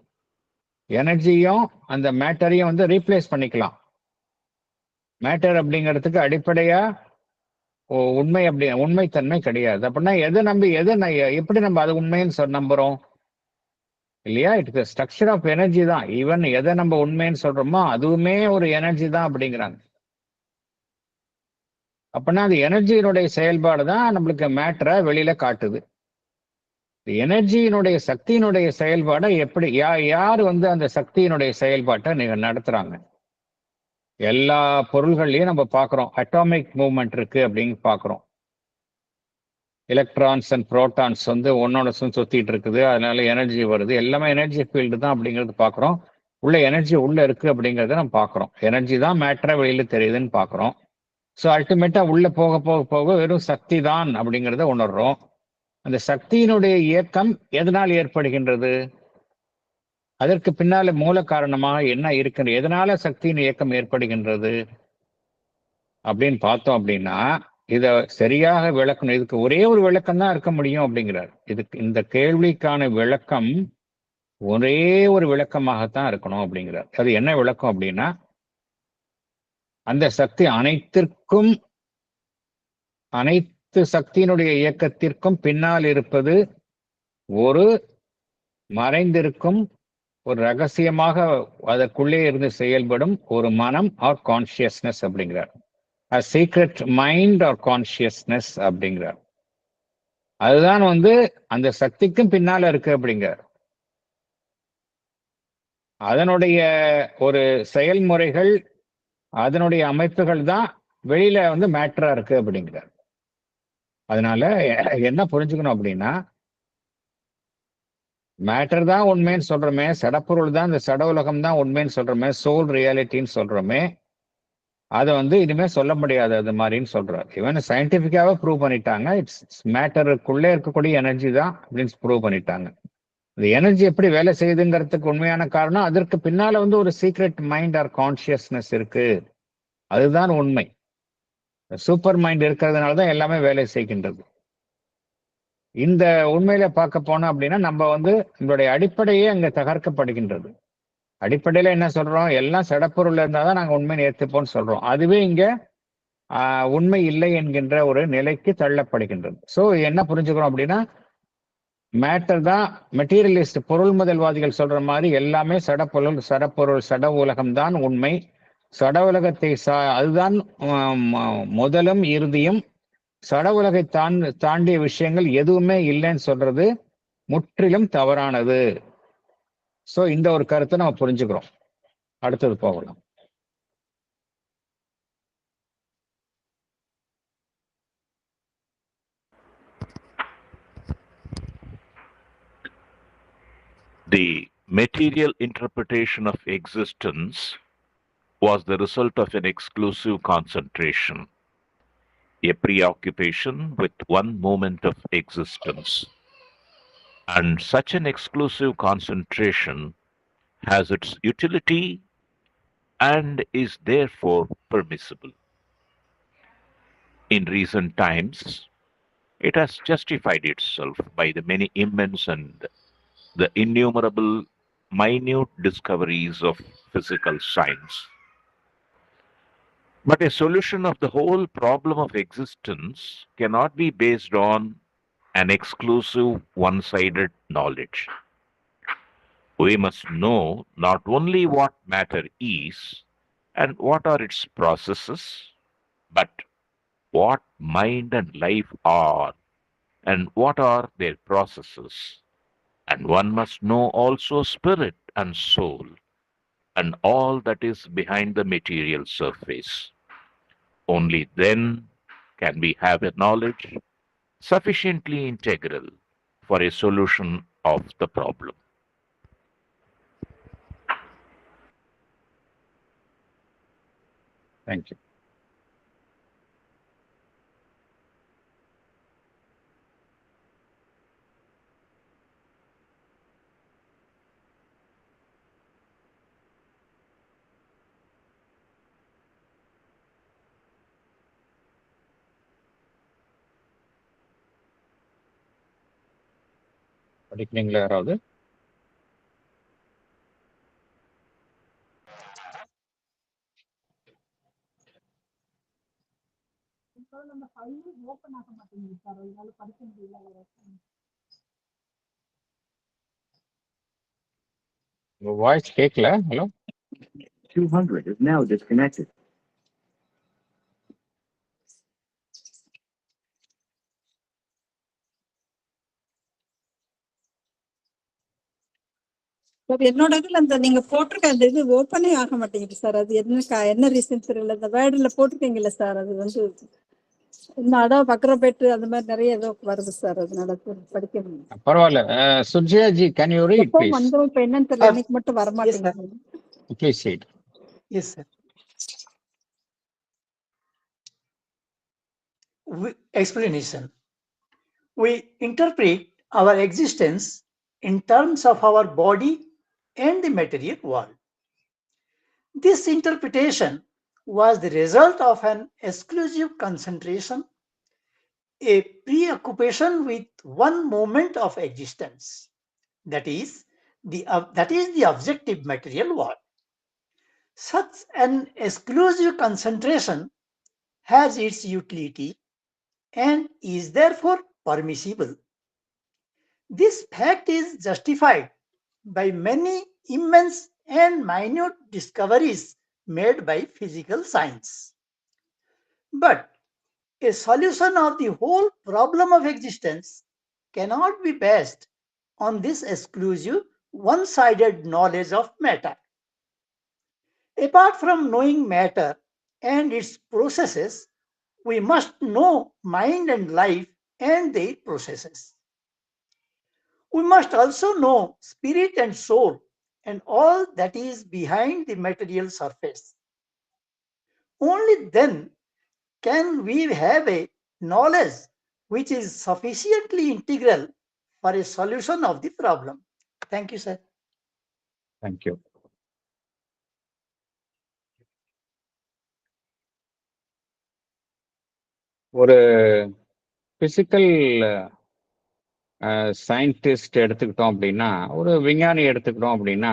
எனர்ஜியும் அந்த மேட்டரையும் வந்து ரீப்ளேஸ் பண்ணிக்கலாம். மேட்டர் அப்படிங்கிறதுக்கு அடிப்படையா உண்மைத்தன்மை கிடையாது. அப்படின்னா எப்படி நம்ம அது உண்மைன்னு நம்புறோம் இல்லையா? இட்ஸ் ஸ்ட்ரக்சர் ஆஃப் எனர்ஜி தான். ஈவன் எதை நம்ம உண்மைன்னு சொல்றோமோ அதுவுமே ஒரு எனர்ஜி தான் அப்படிங்கிறாங்க. அப்படின்னா அது எனர்ஜியினுடைய செயல்பாடு தான் நம்மளுக்கு மேட்டரை வெளியில காட்டுது. எனர்ஜியினுடைய சக்தியினுடைய செயல்பாடை எப்படி யார் வந்து அந்த சக்தியினுடைய செயல்பாட்டை நடத்துறாங்க? எல்லா பொருள்கள்லயும் நம்ம பார்க்கிறோம் அட்டாமிக் மூவ்மெண்ட் இருக்கு அப்படின்னு பார்க்கிறோம். எலக்ட்ரான்ஸ் அண்ட் புரோட்டான்ஸ் வந்து ஒன்னோட சுத்திட்டு இருக்குது, அதனால எனர்ஜி வருது. எல்லாமே எனர்ஜி ஃபீல்டு தான் அப்படிங்கிறது பார்க்குறோம். உள்ள எனர்ஜி உள்ள இருக்கு அப்படிங்கிறத நம்ம பார்க்குறோம். எனர்ஜி தான் மேட்டரா வெளியில தெரியுதுன்னு பார்க்குறோம். ஸோ அல்டிமேட்டா உள்ள போக போக போக வெறும் சக்தி தான் அப்படிங்கிறத உணர்றோம். அந்த சக்தியினுடைய இயக்கம் எதனால் ஏற்படுகின்றது? அதற்கு பின்னால மூல காரணமாக என்ன இருக்கிறது? எதனால சக்தியின் இயக்கம் ஏற்படுகின்றது அப்படின்னு பார்த்தோம் அப்படின்னா, இத சரியாக விளக்கணும். இதுக்கு ஒரே ஒரு விளக்கம் தான் இருக்க முடியும் அப்படிங்கிறார். இந்த கேள்விக்கான விளக்கம் ஒரே ஒரு விளக்கமாகத்தான் இருக்கணும் அப்படிங்கிறார். அது என்ன விளக்கம் அப்படின்னா, அந்த சக்தி அனைத்து சக்தியினுடைய இயக்கத்திற்கும் பின்னால் இருப்பது ஒரு மறைந்திருக்கும் ஒரு ரகசியமாக அதற்குள்ளே இருந்து செயல்படும் ஒரு மனம் ஆர் கான்சியஸ்னஸ் அப்படிங்கிறார். a secret mind or consciousness அப்படிங்கிறார். அதுதான் அந்த சக்திக்கும் பின்னால இருக்கு அப்படிங்கிறார். அதனுடைய ஒரு செயல்முறைகள், அதனுடைய அமைப்புகள் தான் வெளியில மேட்டரா இருக்கு அப்படிங்கிறார். அதனால என்ன புரிஞ்சுக்கணும் அப்படின்னா, மேட்டர் தான் உண்மைன்னு சொல்றோமே, சடப்பொருள் தான், இந்த சட உலகம் தான் உண்மைன்னு சொல்றோமே, சோல் ரியாலிட்டின்னு சொல்றோமே, அதை இனிமே சொல்ல முடியாது அது மாதிரின்னு சொல்றாரு. இவன் சயின்டிபிக்காவே ப்ரூவ் பண்ணிட்டாங்க. இட்ஸ் மேட்டருக்குள்ளே இருக்கக்கூடிய எனர்ஜி தான் அப்படின்னு ப்ரூவ் பண்ணிட்டாங்க. இந்த எனர்ஜி எப்படி வேலை செய்யுதுங்கிறதுக்கு உண்மையான காரணம், அதற்கு பின்னால ஒரு சீக்ரெட் மைண்ட் ஆர் கான்சியஸ்னஸ் இருக்கு. அதுதான் உண்மை. சூப்பர் மைண்ட் இருக்கிறதுனால தான் எல்லாமே வேலை செய்கின்றது. இந்த உண்மையில பார்க்க போனோம் அப்படின்னா, நம்ம நம்மளுடைய அடிப்படையே அங்க தகர்க்கப்படுகின்றது. அடிப்படையில என்ன சொல்றோம், எல்லாம் சடப்பொருள் இருந்தாதான் நாங்க உண்மையை ஏற்றுப்போம்னு சொல்றோம். அதுவே இங்க உண்மை இல்லை என்கின்ற ஒரு நிலைக்கு தள்ளப்படுகின்றது. ஸோ என்ன புரிஞ்சுக்கிறோம் அப்படின்னா, மேட்டர் தான் மெட்டீரியலிஸ்ட், பொருள் முதல்வாதிகள் சொல்ற மாதிரி எல்லாமே சடப்பொருள் சட உலகம் தான் உண்மை. சட உலகத்தை அதுதான் முதலும் இறுதியும். சட உலகை தாண்டிய விஷயங்கள் எதுவுமே இல்லைன்னு சொல்றது முற்றிலும் தவறானது. ஸோ இந்த ஒரு கருத்தை நம்ம புரிஞ்சுக்கிறோம். அடுத்தது போகலாம். The material interpretation of existence was the result of an exclusive concentration, a preoccupation with one moment of existence. And such an exclusive concentration has its utility and is therefore permissible. In recent times, it has justified itself by the many immense and the innumerable minute discoveries of physical science. But a solution of the whole problem of existence cannot be based on an exclusive one-sided knowledge. We must know not only what matter is and what are its processes, but what mind and life are and what are their processes. And one must know also spirit and soul and all that is behind the material surface. Only then can we have a knowledge sufficiently integral for a solution of the problem. Thank you. படிக்கிறீங்களா யாராவது? Voice கேட்கல. Hello, 200 is now disconnected. Sir என்னோட இதுல அந்த நீங்க போட்டிருக்க அந்த இது ஓப்பனே ஆக மாட்டேங்குது சார். அது என்ன ரீசன் தெரியல. இந்த வேர்டுல போட்டிருக்கீங்கல்ல சார், அது இன்னும் அதான் பக்ரபேட்டு அந்த மாதிரி நிறைய ஏதோ வருது சார். அதனால படிக்க முடியும். பரவாயில்ல. Sujaya ji, can you read please? வந்து இப்ப என்னன்னு தெரியல, இன்னைக்கு மட்டும் வர மாட்டேங்குது. Please read. Yes, sir. Explanation. We interpret our existence in terms of our body and the material world. This interpretation was the result of an exclusive concentration, a preoccupation with one moment of existence, that is the objective material world. Such an exclusive concentration has its utility and is therefore permissible. This fact is justified by many immense and minute discoveries made by physical science. But a solution of the whole problem of existence cannot be based on this exclusive, one-sided knowledge of matter. Apart from knowing matter and its processes, we must know mind and life and their processes. We must also know spirit and soul and all that is behind the material surface. Only then can we have a knowledge which is sufficiently integral for a solution of the problem. Thank you, sir. Thank you. ஒரு physical scientist எடுத்துக்கிட்டோம் அப்படின்னா, ஒரு விஞ்ஞானி எடுத்துக்கிட்டோம் அப்படின்னா,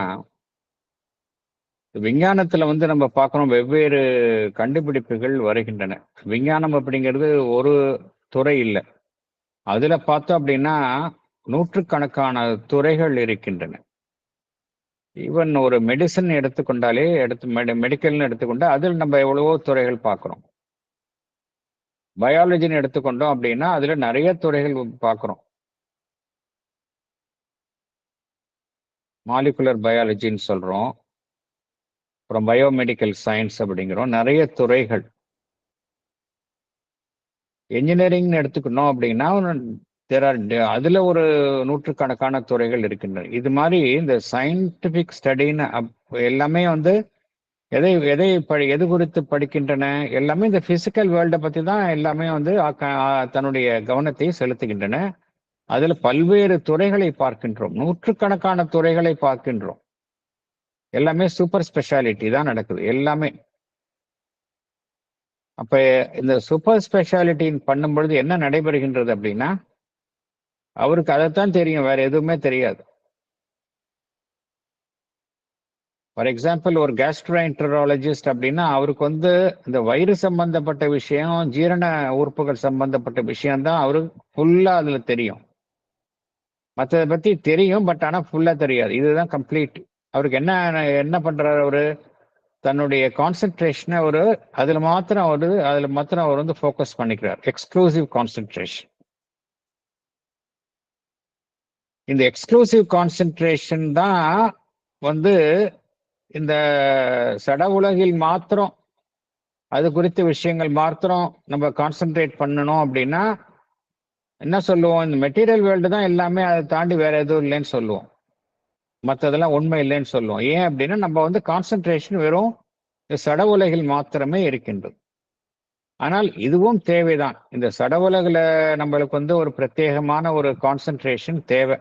விஞ்ஞானத்துல வந்து நம்ம பார்க்குறோம் வெவ்வேறு கண்டுபிடிப்புகள் வருகின்றன. விஞ்ஞானம் அப்படிங்கிறது ஒரு துறை இல்லை. அதுல பார்த்தோம் அப்படின்னா நூற்றுக்கணக்கான துறைகள் இருக்கின்றன. ஈவன் ஒரு மெடிசன் எடுத்துக்கொண்டாலே மெடிக்கல்னு எடுத்துக்கொண்டா அதில் நம்ம எவ்வளவோ துறைகள் பார்க்குறோம். பயாலஜின்னு எடுத்துக்கொண்டோம் அப்படின்னா அதுல நிறைய துறைகள் பார்க்குறோம். மாலிகுலர் பயாலஜின்னு சொல்றோம், அப்புறம் பயோமெடிக்கல் சயின்ஸ் அப்படிங்கிறோம், நிறைய துறைகள். என்ஜினியரிங்னு எடுத்துக்கணும் அப்படின்னா அதுல ஒரு நூற்றுக்கணக்கான துறைகள் இருக்கின்றன. இது மாதிரி இந்த சயின்டிபிக் ஸ்டடின்னு எல்லாமே வந்து எது குறித்து படிக்கின்றன, எல்லாமே இந்த பிசிக்கல் வேர்ல்டை பத்தி தான் எல்லாமே வந்து தன்னுடைய கவனத்தை செலுத்துகின்றன. அதுல பல்வேறு துறைகளை பார்க்கின்றோம், நூற்றுக்கணக்கான துறைகளை பார்க்கின்றோம். எல்லாமே சூப்பர் ஸ்பெஷாலிட்டி தான் நடக்குது எல்லாமே. அப்ப இந்த சூப்பர் ஸ்பெஷாலிட்டின்னு பண்ணும் பொழுது என்ன நடைபெறுகின்றது அப்படின்னா, அவருக்கு அதைத்தான் தெரியும், வேற எதுவுமே தெரியாது. ஃபார் எக்ஸாம்பிள் ஒரு கேஸ்ட்ரோஎன்டராலஜிஸ்ட் அப்படின்னா அவருக்கு வந்து இந்த வயிறு சம்பந்தப்பட்ட விஷயம், ஜீரண உறுப்புகள் சம்பந்தப்பட்ட விஷயம் தான் அவருக்கு ஃபுல்லா அதுல தெரியும். மற்றதை பத்தி தெரியும், பட் ஆனா ஃபுல்லா தெரியாது. இதுதான் கம்ப்ளீட். அவருக்கு என்ன பண்றாரு, அவரு தன்னுடைய கான்சென்ட்ரேஷனை அதுல மாத்திரம் அவர் வந்து ஃபோக்கஸ் பண்ணிக்கிறார். Exclusive concentration. இந்த எக்ஸ்க்ளூசிவ் கான்சென்ட்ரேஷன் தான் வந்து இந்த சட உலகில் மாத்திரம் அது குறித்த விஷயங்கள் மாத்திரம் நம்ம கான்சென்ட்ரேட் பண்ணணும் அப்படின்னா என்ன சொல்லுவோம், இந்த மெட்டீரியல் வேர்ல்டு தான் எல்லாமே, அதை தாண்டி வேற எதுவும் இல்லைன்னு சொல்லுவோம், மற்றதெல்லாம் உண்மை இல்லைன்னு சொல்லுவோம். ஏன் அப்படின்னா நம்ம வந்து கான்சென்ட்ரேஷன் வெறும் இந்த சட உலகில் மாத்திரமே இருக்கின்றது. ஆனால் இதுவும் தேவைதான். இந்த சட உலகில் நம்மளுக்கு வந்து ஒரு பிரத்யேகமான ஒரு கான்சென்ட்ரேஷன் தேவை.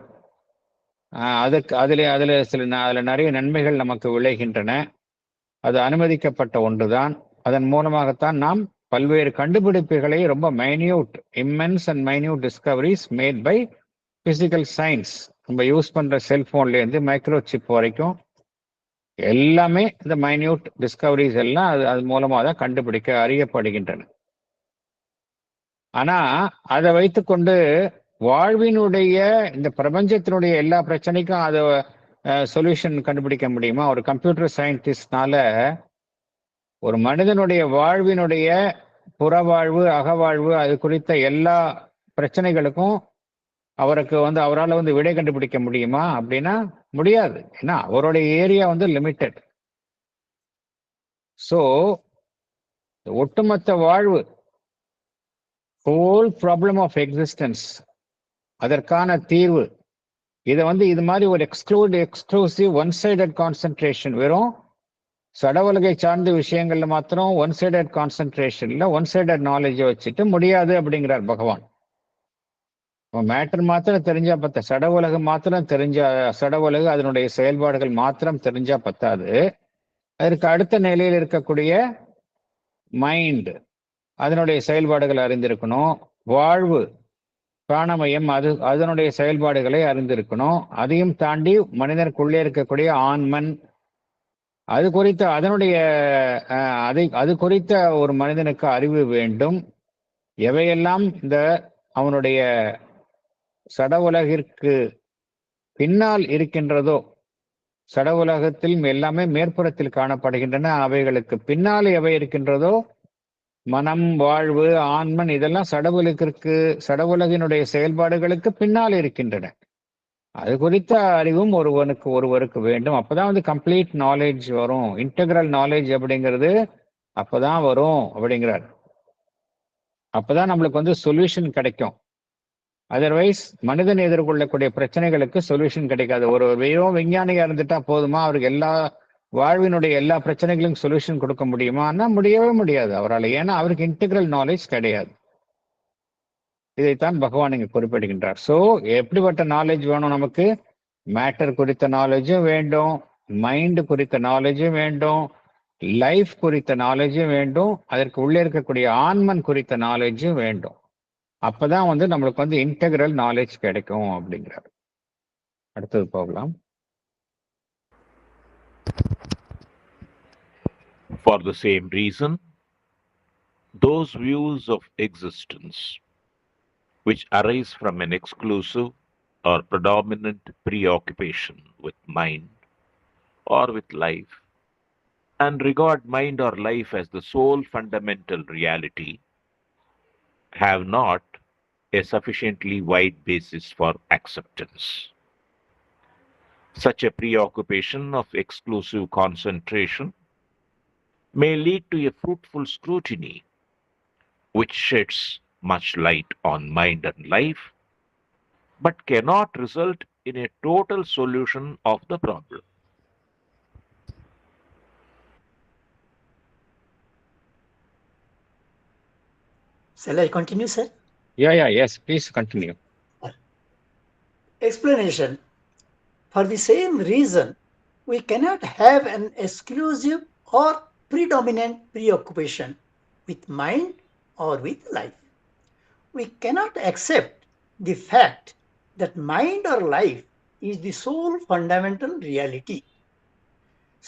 அதுல நிறைய நன்மைகள் நமக்கு விளைகின்றன. அது அனுமதிக்கப்பட்ட ஒன்றுதான். அதன் மூலமாகத்தான் நாம் பல்வேறு கண்டுபிடிப்புகளை, ரொம்ப immense and minute discoveries made by physical science, நம்ம யூஸ் பண்ற செல்போன்ல இருந்து மைக்ரோ சிப் வரைக்கும் எல்லாமே இந்த மைன்யூட் டிஸ்கவரிஸ் எல்லாம் அது மூலமா தான் அறியப்படுகின்றன. ஆனா அதை வைத்துக்கொண்டு வாழ்வினுடைய இந்த பிரபஞ்சத்தினுடைய எல்லா பிரச்சனைக்கும் அதை சொல்யூஷன் கண்டுபிடிக்க முடியுமா? ஒரு கம்ப்யூட்டர் சயின்டிஸ்ட்னால ஒரு மனிதனுடைய வாழ்வினுடைய புறவாழ்வு, அகவாழ்வு, அது குறித்த எல்லா பிரச்சனைகளுக்கும் அவரால் வந்து விடை கண்டுபிடிக்க முடியுமா அப்படின்னா முடியாது. ஏன்னா அவருடைய ஏரியா வந்து லிமிட்டெட். ஸோ ஒட்டுமொத்த வாழ்வு, ஹோல் ப்ராப்ளம் ஆஃப் எக்ஸிஸ்டன்ஸ், அதற்கான தீர்வு இது மாதிரி ஒரு எக்ஸ்க்ளூசிவ் ஒன் சைடட் கான்சென்ட்ரேஷன், வெறும் சட உலகை சார்ந்த விஷயங்கள்ல மாத்திரம் ஒன் சைடட் கான்சென்ட்ரேஷன்ல ஒன் சைடட் நாலேஜை வச்சுட்டு முடியாது அப்படிங்கிறார் பகவான். மேட்டர் மாத்திரம் தெரிஞ்சா பத்த, சட உலகம் மாத்திரம் சட உலகு அதனுடைய செயல்பாடுகள் மாத்திரம் தெரிஞ்சா பத்தாது. அதற்கு அடுத்த நிலையில் இருக்கக்கூடிய மைண்ட், அதனுடைய செயல்பாடுகளை அறிந்திருக்கணும். வாழ்வு, பிராணமயம், அதனுடைய செயல்பாடுகளை அறிந்திருக்கணும். அதையும் தாண்டி மனிதனுக்குள்ளே இருக்கக்கூடிய ஆன்மன், அது குறித்த ஒரு மனிதனுக்கு அறிவு வேண்டும். எவையெல்லாம் இந்த அவனுடைய சட உலகிற்கு பின்னால் இருக்கின்றதோ, சட உலகத்தில் எல்லாமே மேற்புறத்தில் காணப்படுகின்றன. அவைகளுக்கு பின்னால் எவை இருக்கின்றதோ மனம், வாழ்வு, ஆன்மன், இதெல்லாம் சட உலகினுடைய செயல்பாடுகளுக்கு பின்னால் இருக்கின்றன. அது குறித்த அறிவும் ஒருவருக்கு வேண்டும். அப்பதான் வந்து கம்ப்ளீட் நாலேஜ் வரும். இன்டெகிரல் நாலேஜ் அப்படிங்கிறது அப்பதான் வரும் அப்படிங்கிறார். அப்பதான் நம்மளுக்கு வந்து சொல்யூஷன் கிடைக்கும். அதர்வைஸ் மனிதன் எதிர்கொள்ளக்கூடிய பிரச்சனைகளுக்கு சொல்யூஷன் கிடைக்காது. ஒரு வெறும் விஞ்ஞானியா இருந்துட்டா போதுமா? அவருக்கு வாழ்வினுடைய எல்லா பிரச்சனைகளுக்கும் சொல்யூஷன் கொடுக்க முடியுமான்னா முடியவே முடியாது அவரால். ஏன்னா அவருக்கு இன்டெகிரல் நாலேஜ் கிடையாது. இதைத்தான் பகவான் இங்க குறிப்பிடுகின்றார். சோ எப்படிப்பட்ட நாலேஜ் வேணும் நமக்கு? மேட்டர் குறித்த நாலேஜும் வேண்டும், மைண்ட் குறித்த நாலேஜும் வேண்டும், லைஃப் குறித்த நாலேஜும் வேண்டும், அதற்கு உள்ளே இருக்கக்கூடிய ஆன்மன் குறித்த நாலேஜும் வேண்டும். அப்பதான் வந்து நம்மளுக்கு வந்து இன்டெகிரல் நாலேஜ் கிடைக்கும் அப்படிங்கிறார். அடுத்தது போகலாம். For the same reason, those views of existence which arise from an exclusive or predominant preoccupation with mind or with life, and regard mind or life as the sole fundamental reality, have not a sufficiently wide basis for acceptance. Such a preoccupation of exclusive concentration may lead to a fruitful scrutiny, which sheds much light on mind and life, but cannot result in a total solution of the problem. Shall I continue, sir? Yes, please continue. Explanation. For the same reason, we cannot have an exclusive or predominant preoccupation with mind or with life. We cannot accept the fact that mind or life is the sole fundamental reality.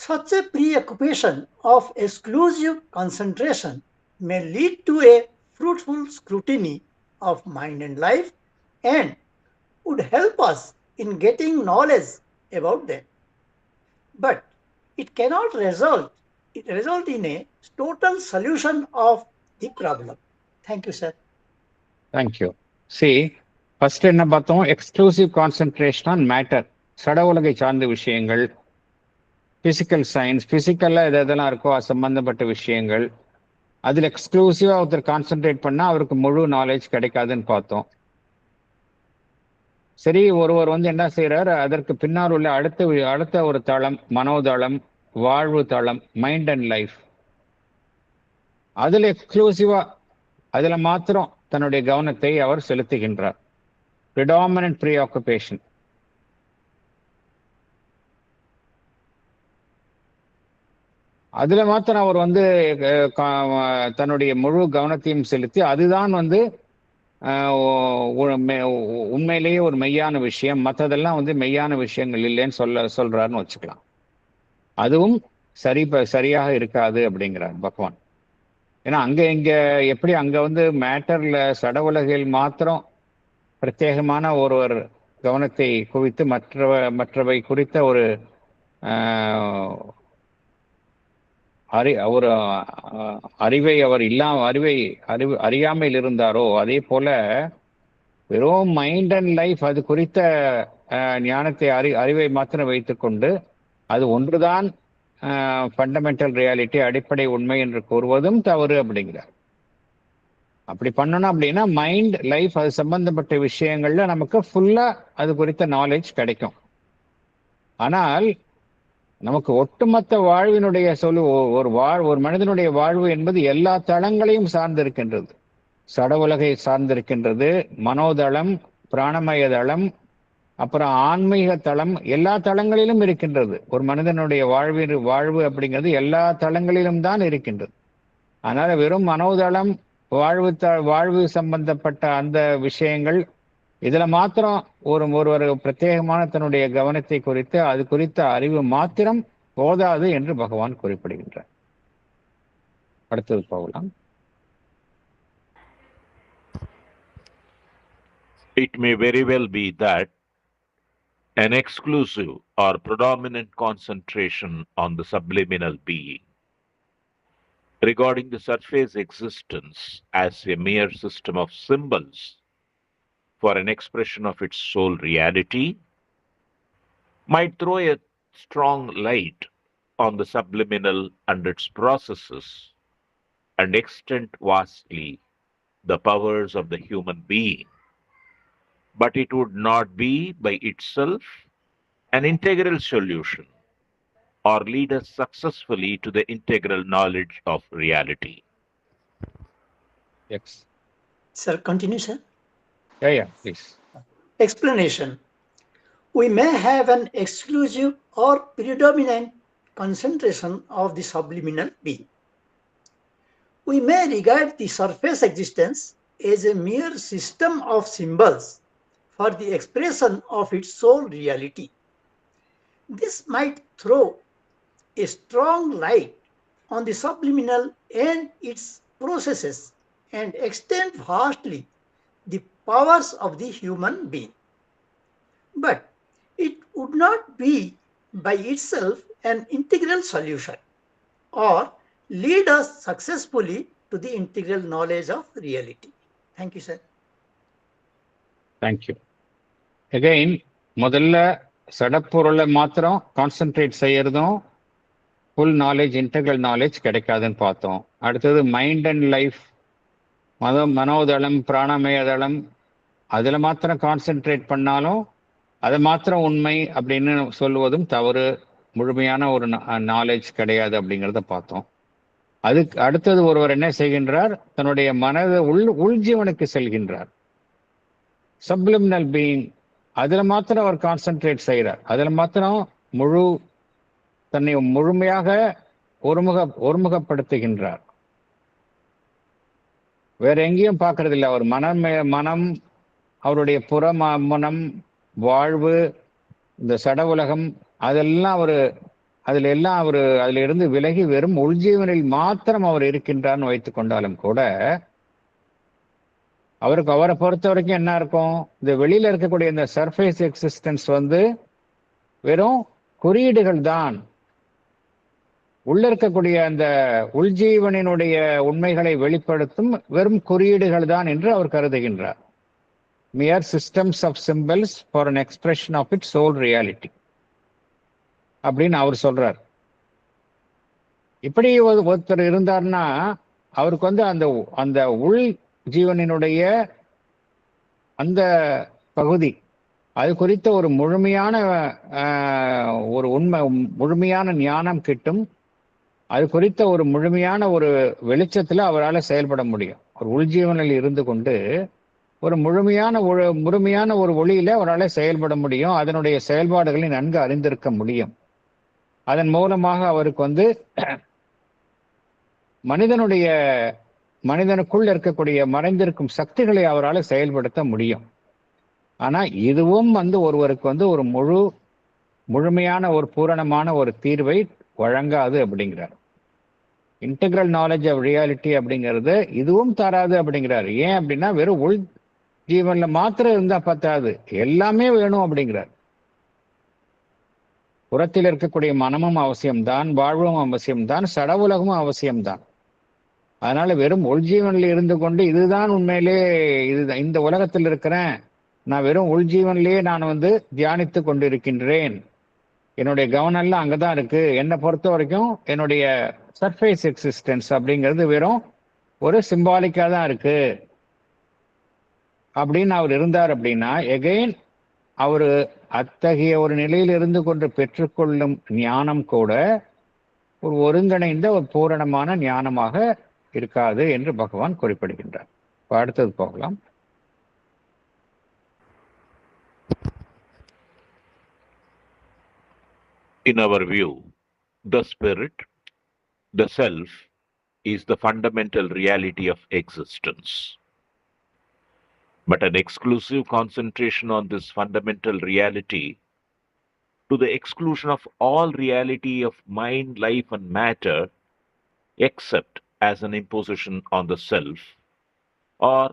Such a preoccupation of exclusive concentration may lead to a fruitful scrutiny of mind and life and would help us in getting knowledge about them. But it cannot result in a total solution of the problem. Thank you, sir. Thank you. See, first என்ன பார்த்தோம்? Exclusive concentration on matter, சட உலகை சார்ந்த விஷயங்கள், physical science, பிசிக்கல்ல எதெல்லாம் இருக்கோ அது சம்பந்தப்பட்ட விஷயங்கள், அதில் எக்ஸ்க்ளூசிவா ஒருத்தர் கான்சென்ட்ரேட் பண்ணா அவருக்கு முழு நாலேஜ் கிடைக்காதுன்னு பார்த்தோம். சரி, ஒருவர் வந்து என்ன செய்யறாரு? அதற்கு பின்னால் உள்ள அடுத்த ஒரு தளம், மனோதளம், வாழ்வு தளம், மைண்ட் அண்ட் லைஃப், அதுல எக்ஸ்க்ளூசிவா அதுல மாத்திரம் தன்னுடைய கவனத்தை அவர் செலுத்துகின்றார். predominant preoccupation. அதுல மாத்திரம் அவர் வந்து தன்னுடைய முழு கவனத்தையும் செலுத்தி அதுதான் வந்து உண்மையிலேயே ஒரு மெய்யான விஷயம், மற்றதெல்லாம் வந்து மெய்யான விஷயங்கள் இல்லைன்னு சொல்றாருன்னு வச்சுக்கலாம். அதுவும் சரியாக இருக்காது அப்படிங்கிறார் பகவான். ஏன்னா இங்க எப்படி அங்க வந்து மேட்டர்ல சட உலகில் மாத்திரம் பிரத்யேகமான ஒருவர் கவனத்தை குவித்து மற்றவை குறித்த ஒரு அறிவை அவர் அறியாமல் இருந்தாரோ, அதே போல வெறும் மைண்ட் அண்ட் லைஃப் அது குறித்த ஞானத்தை அறிவை மாத்திரம் வைத்துக்கொண்டு அது ஒன்றுதான் ஃபண்டமெண்டல் ரியாலிட்டி, அடிப்படை உண்மை என்று கூறுவதும் தவறு அப்படிங்கிறார். அப்படி பண்ணணும் அப்படின்னா மைண்ட் லைஃப் அது சம்பந்தப்பட்ட விஷயங்கள்ல நமக்கு ஃபுல்லா அது குறித்த நாலேஜ் கிடைக்கும். ஆனால் நமக்கு ஒட்டுமொத்த வாழ்வினுடைய ஒரு மனிதனுடைய வாழ்வு என்பது எல்லா தளங்களையும் சார்ந்திருக்கின்றது. சட உலகை சார்ந்திருக்கின்றது, மனோதளம், பிராணமய தளம், அப்புறம் ஆன்மீக தளம், எல்லா தளங்களிலும் இருக்கின்றது. ஒரு மனிதனுடைய வாழ்வு அப்படிங்கிறது எல்லா தளங்களிலும் தான் இருக்கின்றது. அதனால வெறும் மனோதளம், வாழ்வு சம்பந்தப்பட்ட அந்த விஷயங்கள் இதுல மாத்திரம் ஒருவர் பிரத்யேகமான தன்னுடைய கவனத்தை குறித்து அது குறித்த அறிவு மாத்திரம் போதாது என்று பகவான் குறிப்பிடுகின்றார். அடுத்தது போகலாம். It may very well be that An exclusive or predominant concentration on the subliminal being, regarding the surface existence as a mere system of symbols for an expression of its soul reality, might throw a strong light on the subliminal and its processes and extend vastly the powers of the human being. But it would not be by itself an integral solution or lead us successfully to the integral knowledge of reality. Yes. Sir, continue, sir. Yeah, please. Explanation. We may have an exclusive or predominant concentration of the subliminal being. We may regard the surface existence as a mere system of symbols for the expression of its soul reality. This might throw a strong light on the subliminal and its processes and extend vastly the powers of the human being. But it would not be by itself an integral solution or lead us successfully to the integral knowledge of reality. Thank you, sir. Thank you. Again முதல்ல சடப்பொருளை மாத்திரம் concentrate செய்யறதும் full knowledge integral knowledge கிடைக்காதுன்னு பார்த்தோம். அடுத்தது mind and life, மனோதளம் பிராணமயதளம், அதில் மாத்திரம் concentrate பண்ணாலும் அதை மாத்திரம் உண்மை அப்படின்னு சொல்லுவதும் தவறு, முழுமையான ஒரு நாலேஜ் கிடையாது அப்படிங்கிறத பார்த்தோம். அதுக்கு அடுத்தது ஒருவர் என்ன செய்கின்றார், தன்னுடைய மனதை உள்ஜீவனுக்கு செல்கின்றார். சப்லிமினல் பீயிங், அதில் மாத்திரம் அவர் கான்சென்ட்ரேட் செய்கிறார். அதில் மாத்திரம் தன்னை முழுமையாக ஒருமுகப்படுத்துகின்றார். வேற எங்கேயும் பார்க்கறது இல்லை. அவர் மனம், அவருடைய மனம், வாழ்வு, இந்த சட உலகம், அதில் இருந்து விலகி வெறும் உள்ஜீவனில் மாத்திரம் அவர் இருக்கின்றார்னு வைத்துக் கொண்டாலும் கூட அவரை பொறுத்த வரைக்கும் என்ன இருக்கும், இந்த வெளியில இருக்கக்கூடிய இந்த சர்ஃபேஸ் எக்ஸிஸ்டன்ஸ் வெறும் குறியீடுகள் தான். உள்ள இருக்கக்கூடிய அந்த உள்ஜீவனினுடைய உண்மைகளை வெளிப்படுத்தும் வெறும் குறியீடுகள் தான் என்று அவர் கருதுகின்றார். mere systems of symbols for an expression of its soul reality அப்படின்னு அவர் சொல்றார். இப்படி ஒருத்தர் இருந்தார்னா அவருக்கு அந்த உள் ஜீவனினுடைய அந்த பகுதி, அது குறித்த ஒரு முழுமையான முழுமையான ஞானம் கிட்டும். அது குறித்த ஒரு முழுமையான ஒரு வெளிச்சத்துல அவரால் செயல்பட முடியும். ஒரு உள்ஜீவனில் இருந்து கொண்டு ஒரு முழுமையான ஒரு ஒளியில அவரால் செயல்பட முடியும். அதனுடைய செயல்பாடுகளை நன்கு அறிந்திருக்க முடியும். அதன் மூலமாக அவருக்கு மனிதனுக்குள் இருக்கக்கூடிய மறைந்திருக்கும் சக்திகளை அவரால் செயல்படுத்த முடியும். ஆனா இதுவும் ஒருவருக்கு ஒரு முழுமையான ஒரு பூரணமான ஒரு தீர்வை வழங்காது அப்படிங்கிறார். இன்டெக்ரல் நாலேஜ் ஆஃப் ரியாலிட்டி அப்படிங்கிறது இதுவும் தராது அப்படிங்கிறார். ஏன் அப்படின்னா வெறும் உள் ஜீவன்ல மாத்திரம் இருந்தா பத்தாது, எல்லாமே வேணும் அப்படிங்கிறார். புறத்தில் இருக்கக்கூடிய மனமும் அவசியம்தான், வாழ்வும் அவசியம்தான், சட உலகமும் அவசியம்தான். அதனால வெறும் உள்ஜீவனில் இருந்து கொண்டு இதுதான் உண்மையிலே இந்த உலகத்தில் இருக்கிறேன், நான் வெறும் உள்ஜீவனிலேயே நான் தியானித்து கொண்டு இருக்கின்றேன், என்னுடைய கவனம் எல்லாம் அங்கதான் இருக்கு, என்னை பொறுத்த வரைக்கும் என்னுடைய சர்ஃபேஸ் எக்ஸிஸ்டன்ஸ் அப்படிங்கிறது வெறும் ஒரு சிம்பாலிக்கா தான் இருக்கு அப்படின்னு அவர் இருந்தார் அப்படின்னா எகைன் அவரு அத்தகைய ஒரு நிலையில் இருந்து கொண்டு பெற்றுக்கொள்ளும் ஞானம் கூட ஒரு ஒருங்கிணைந்த ஒரு பூரணமான ஞானமாக இருக்காது என்று பகவான் குறிப்பிடுகின்றார். அடுத்தது போகலாம். In our view, the spirit, the self, is the fundamental reality of existence. But an exclusive concentration on this fundamental reality to the exclusion of all reality of mind, life, and matter, except as an imposition on the self, or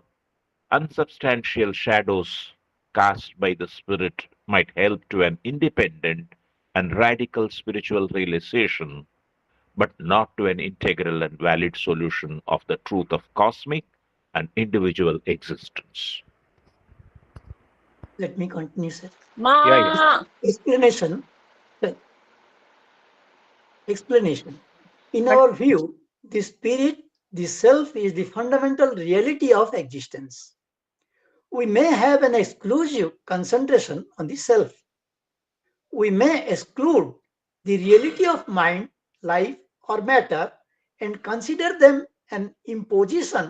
unsubstantial shadows cast by the spirit might help to an independent and radical spiritual realization, but not to an integral and valid solution of the truth of cosmic and individual existence. Let me continue, sir. Yeah. Explanation. Explanation. In But- our view, the spirit, the self, is the fundamental reality of existence. We may have an exclusive concentration on the self. We may exclude the reality of mind, life, or matter and consider them an imposition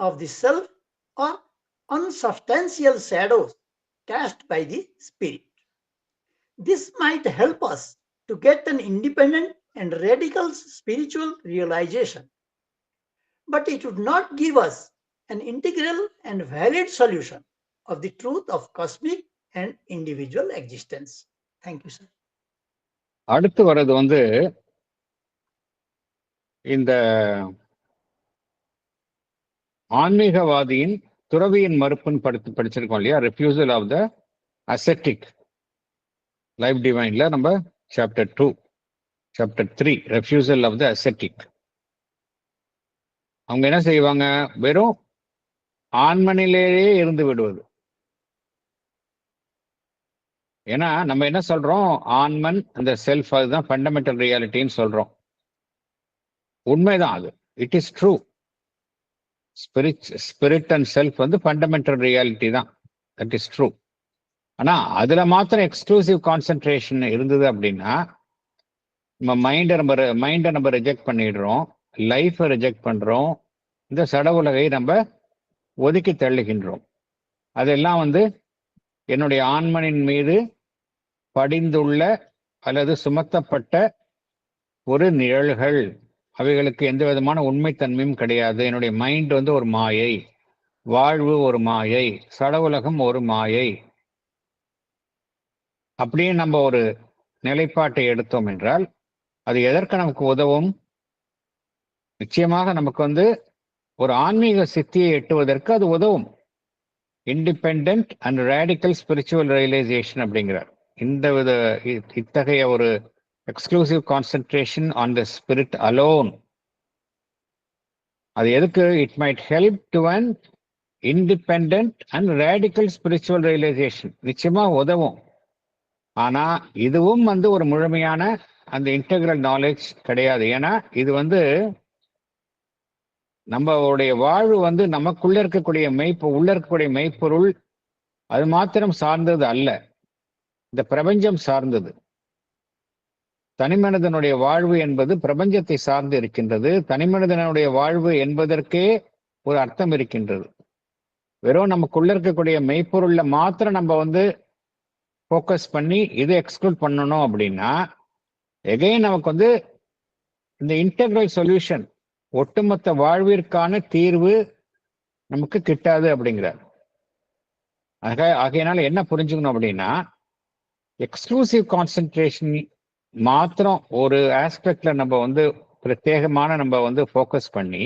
of the self or unsubstantial shadows cast by the spirit. This might help us to get an independent and radical spiritual realization, but it would not give us an integral and valid solution of the truth of cosmic and individual existence. Thank you, sir. அடுத்து வர்றது வந்து இந்த ஆன்மீகவாதியின் துறவியின் மறுப்புன்னு படிச்சிருக்கோம் இல்லையா, refusal of the ascetic life டிவைன்ல நம்ம chapter 2 chapter 3 refusal of the ascetic. அவங்க என்ன செய்வாங்க, வெறும் ஆன்மனிலேயே இருந்து விடுவது. ஏன்னா நம்ம என்ன சொல்றோம், ஆன்மன் அந்த செல்ஃப் அதுதான் ஃபண்டமெண்டல் ரியாலிட்டின்னு சொல்றோம். உண்மைதான் அது, it is true. Spirit and self வந்து ஃபண்டமெண்டல் ரியாலிட்டி தான், தட் இஸ் ட்ரூ. ஆனா அதுல மாத்திரம் எக்ஸ்க்ளூசிவ் கான்சென்ட்ரேஷன் இருந்தது அப்படின்னா நம்ம மைண்டை நம்ம ரிஜெக்ட் பண்ணிடுறோம், லைஃபை ரிஜெக்ட் பண்றோம், இந்த சட உலகை நம்ம ஒதுக்கி தள்ளுகின்றோம். அதெல்லாம் வந்து என்னுடைய ஆன்மனின் மீது படிந்துள்ள அல்லது சுமத்தப்பட்ட ஒரு நிழல்கள். அவைகளுக்கு எந்த விதமான உண்மைத்தன்மையும் கிடையாது. என்னுடைய மைண்ட் வந்து ஒரு மாயை, வாழ்வு ஒரு மாயை, சட உலகம் ஒரு மாயை. அப்படியே நம்ம ஒரு நிலைப்பாட்டை எடுத்தோம் என்றால் அது எதற்கு நமக்கு உதவும்? நிச்சயமாக நமக்கு வந்து ஒரு ஆன்மீக சித்தியை எட்டுவதற்கு அது உதவும். Independent and radical spiritual realisation அப்படிங்கிறார். இத்தகைய ஒரு exclusive concentration on the spirit alone, அது எதுக்கு? It might help to an independent and radical spiritual realisation. நிச்சயமா உதவும். ஆனா இதுவும் வந்து ஒரு முழுமையான அந்த இன்டெகிரல் நாலேஜ் கிடையாது. ஏன்னா இது வந்து நம்மளுடைய வாழ்வு வந்து நமக்குள்ள இருக்கக்கூடிய உள்ள இருக்கக்கூடிய மெய்ப்பொருள் அது மாத்திரம் சார்ந்தது அல்ல, இந்த பிரபஞ்சம் சார்ந்தது. தனிமனிதனுடைய வாழ்வு என்பது பிரபஞ்சத்தை சார்ந்து இருக்கின்றது. தனிமனிதனுடைய வாழ்வு என்பதற்கே ஒரு அர்த்தம் இருக்கின்றது. வெறும் நமக்குள்ள இருக்கக்கூடிய மெய்ப்பொருள்ல மாத்திரம் நம்ம வந்து ஃபோக்கஸ் பண்ணி இதை எக்ஸ்க்ளூட் பண்ணணும் அப்படின்னா எகைன் நமக்கு வந்து இந்த இன்டெகிரல் சொல்யூஷன், ஒட்டுமொத்த வாழ்விற்கான தீர்வு நமக்கு கிட்டாது அப்படிங்கிறார். ஆகையினால என்ன புரிஞ்சுக்கணும் அப்படின்னா, எக்ஸ்க்ளூசிவ் கான்சென்ட்ரேஷன் மாத்திரம் ஒரு ஆஸ்பெக்ட்ல நம்ம வந்து பிரத்யேகமான நம்ம வந்து ஃபோக்கஸ் பண்ணி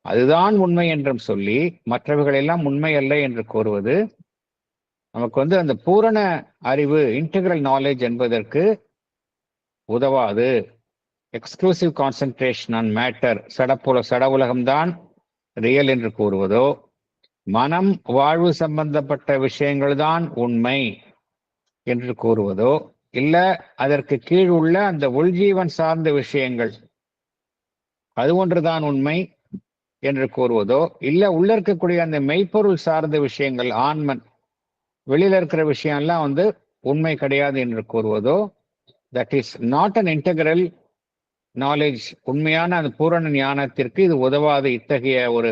அதுதான் உண்மை என்றும் சொல்லி மற்றவைகளெல்லாம் உண்மை அல்ல என்று கூறுவது நமக்கு வந்து அந்த பூரண அறிவு, இன்டெகிரல் நாலேஜ் என்பதற்கு உதவாது. எக்ஸ்க்ளூசிவ் கான்சென்ட்ரேஷன் ஆன் மேட்டர், சட உலகம்தான் ரியல் என்று கூறுவதோ, மனம் வாழ்வு சம்பந்தப்பட்ட விஷயங்கள் தான் உண்மை என்று கூறுவதோ, இல்ல அதற்கு கீழ் உள்ள அந்த உள்ஜீவன் சார்ந்த விஷயங்கள் அது ஒன்றுதான் உண்மை என்று கூறுவதோ, இல்ல உள்ள இருக்கக்கூடிய அந்த மெய்ப்பொருள் சார்ந்த விஷயங்கள், ஆன்மன், வெளியில இருக்கிற விஷயம் எல்லாம் வந்து உண்மை கிடையாது என்று கூறுவதோ, that is not an integral knowledge. உண்மையான அந்த பூரண ஞானத்திற்கு இது உதவாது. இத்தகைய ஒரு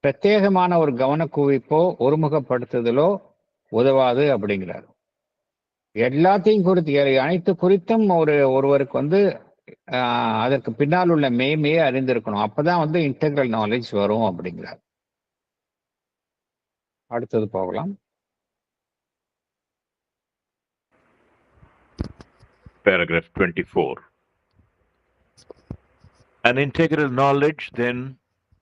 பிரத்யேகமான ஒரு கவனக்குவிப்போ ஒருமுகப்படுத்துதலோ உதவாது அப்படிங்கிறார். எல்லாத்தையும் குறித்து, அனைத்து குறித்தும் ஒருவருக்கு வந்து அதற்கு பின்னால் உள்ள மேன்மையை அறிந்திருக்கணும். அப்பதான் வந்து இன்டெகிரல் நாலேஜ் வரும் அப்படிங்கிறார். அடுத்தது போகலாம். Paragraph 24. An integral knowledge then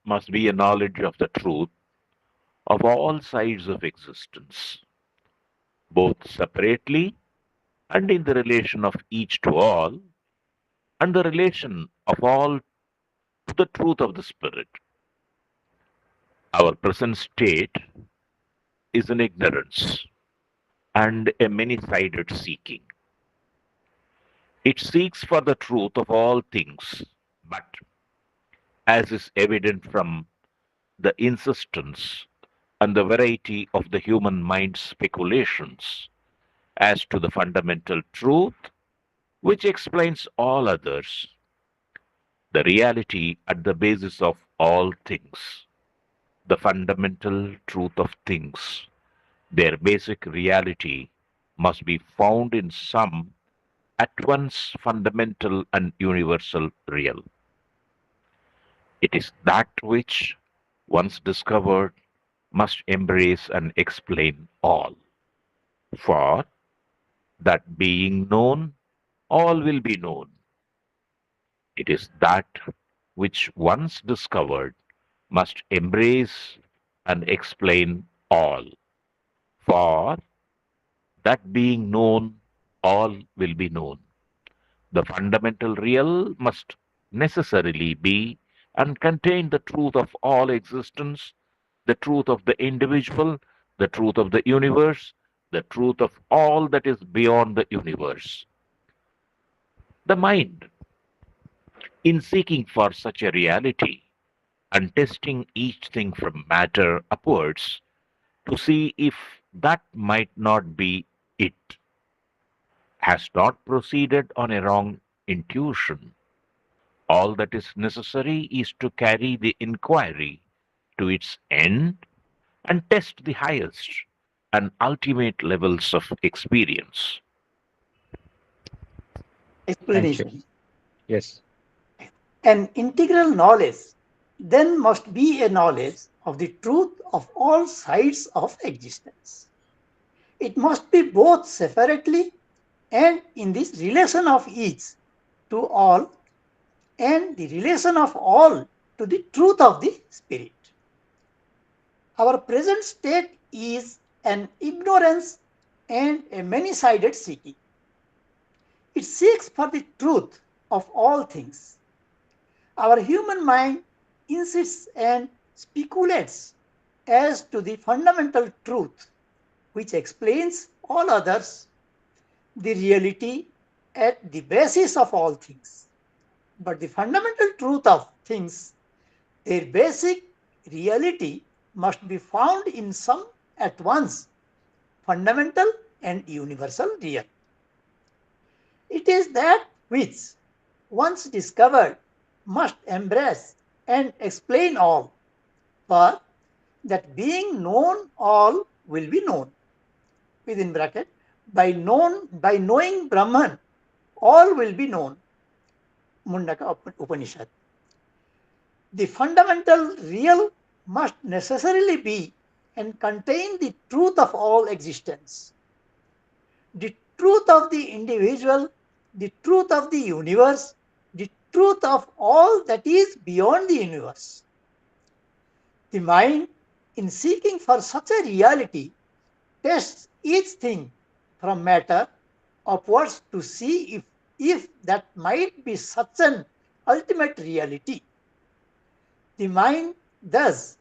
must be a knowledge of the truth of all sides of existence. both separately and in the relation of each to all, and the relation of all to the truth of the Spirit. Our present state is an ignorance and a many-sided seeking. It seeks for the truth of all things, but as is evident from the insistence and the variety of the human mind's speculations as to the fundamental truth which explains all others, the reality at the basis of all things, the fundamental truth of things, their basic reality must be found in some at once fundamental and universal real. It is that which, once discovered, must embrace and explain all. For that being known, all will be known. It is that which, once discovered, must embrace and explain all. For that being known, all will be known. The fundamental real must necessarily be and contain the truth of all existence, the truth of the individual, the truth of the universe, the truth of all that is beyond the universe. The mind, in seeking for such a reality and testing each thing from matter upwards to see if that might not be it, has not proceeded on a wrong intuition. All that is necessary is to carry the inquiry to its end and test the highest and ultimate levels of experience. Explanation. Yes. An integral knowledge then must be a knowledge of the truth of all sides of existence. It must be both separately and in this relation of each to all and the relation of all to the truth of the Spirit. Our present state is an ignorance and a many-sided seeking. It seeks for the truth of all things. Our human mind insists and speculates as to the fundamental truth which explains all others, the reality at the basis of all things. But the fundamental truth of things, their basic reality, must be found in some at once, fundamental and universal real. It is that which, once discovered, must embrace and explain all, for that being known all will be known. Within bracket, by knowing Brahman, all will be known. Mundaka Upanishad. The fundamental real must necessarily be and contain the truth of all existence. The truth of the individual, the truth of the universe, the truth of all that is beyond the universe. The mind, in seeking for such a reality, tests each thing from matter upwards to see if that might be such an ultimate reality. The mind thus,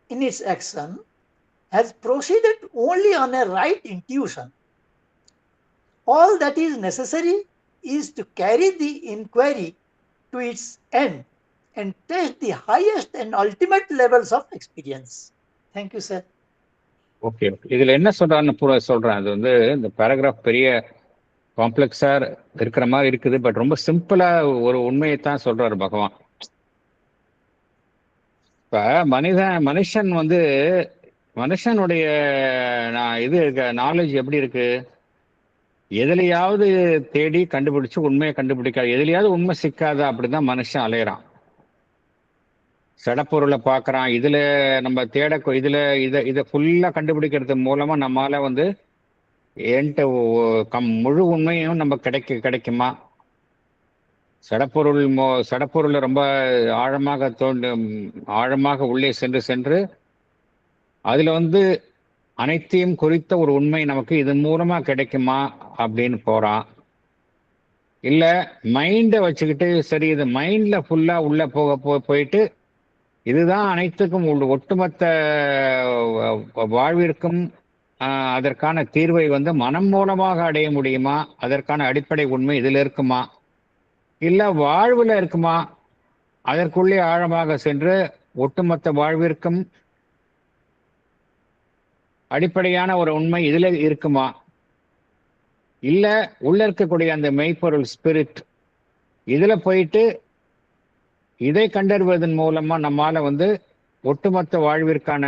in its action, has proceeded only on a right intuition. All that is necessary is to carry the inquiry to its end and test the highest and ultimate levels of experience. Thank you, sir. Okay. இதுல என்ன சொல்றான்னு சொல்றேன். அது வந்து இந்த paragraph பெரிய காம்ப்ளெக்ஸா இருக்கிற மாதிரி இருக்குது. பட் ரொம்ப சிம்பிளா ஒரு உண்மையை தான் சொல்றாரு பகவான். இப்ப மனுஷன் வந்து மனுஷனுடைய இது நாலேஜ் எப்படி இருக்கு? எதுலையாவது தேடி கண்டுபிடிச்சு உண்மையை கண்டுபிடிக்காது, எதுலையாவது உண்மை சிக்காத, அப்படிதான் மனுஷன் அலையிறான். சடப்பொருளை பார்க்கறான். இதுல நம்ம இதுல இதை ஃபுல்லா கண்டுபிடிக்கிறது மூலமா நம்மால வந்து முழு உண்மையும் நம்ம கிடைக்குமா? சடப்பொருள் ரொம்ப ஆழமாக உள்ளே சென்று அதுல வந்து அனைத்தையும் குறித்த ஒரு உண்மை நமக்கு இதன் மூலமா கிடைக்குமா அப்படின்னு போறான். இல்ல மைண்டை வச்சுக்கிட்டு சரி இது மைண்ட்ல ஃபுல்லா உள்ள போயிட்டு இதுதான் அனைத்துக்கும் ஒட்டுமொத்த வாழ்விற்கும் அதற்கான தீர்வை மனம் மூலமாக அடைய முடியுமா, அதற்கான அடிப்படை உண்மை இதுல இருக்குமா, இல்ல வாழ்வுல இருக்குமா, அதற்குள்ளே ஆழமாக சென்று ஒட்டுமொத்த வாழ்விற்கும் அடிப்படையான ஒரு உண்மை இதுல இருக்குமா, இல்ல உள்ள இருக்கக்கூடிய அந்த மெய்ப்பொருள் ஸ்பிரிட் இதுல போயிட்டு இதை கண்டறிவதன் மூலமா நம்மால ஒட்டுமொத்த வாழ்விற்கான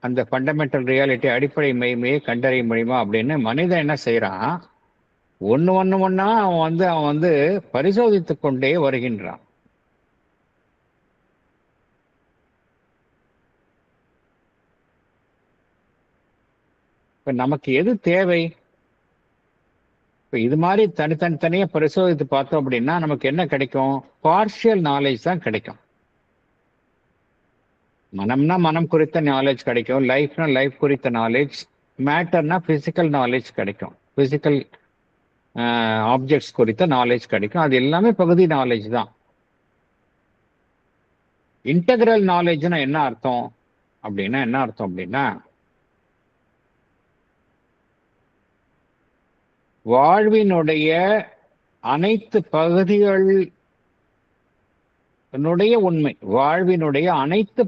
அந்த ஃபண்டமெண்டல் ரியாலிட்டி அடிப்படை மெய்மையை கண்டறிய முடியுமா அப்படின்னு மனிதன் என்ன செய்யறான், ஒன்னா அவன் பரிசோதித்துக் கொண்டே வருகின்றான். இப்ப நமக்கு எது தேவை? இப்ப இது மாதிரி தனியா பரிசோதித்து பார்த்தோம் அப்படின்னா நமக்கு என்ன கிடைக்கும்? பார்ஷியல் நாலேஜ் தான் கிடைக்கும். மனம்னா மனம் குறித்த நாலேஜ் கிடைக்கும், லைஃப்னா லைஃப் குறித்த நாலேஜ், மேட்டர்னா பிசிக்கல் நாலேஜ் கிடைக்கும், பிசிக்கல் ஆப்ஜெக்ட்ஸ் குறித்த நாலேஜ் கிடைக்கும். அது எல்லாமே பகுதி நாலேஜ் தான். இன்டெகிரல் நாலேஜ்னா என்ன அர்த்தம் அப்படின்னா வாழ்வினுடைய அனைத்து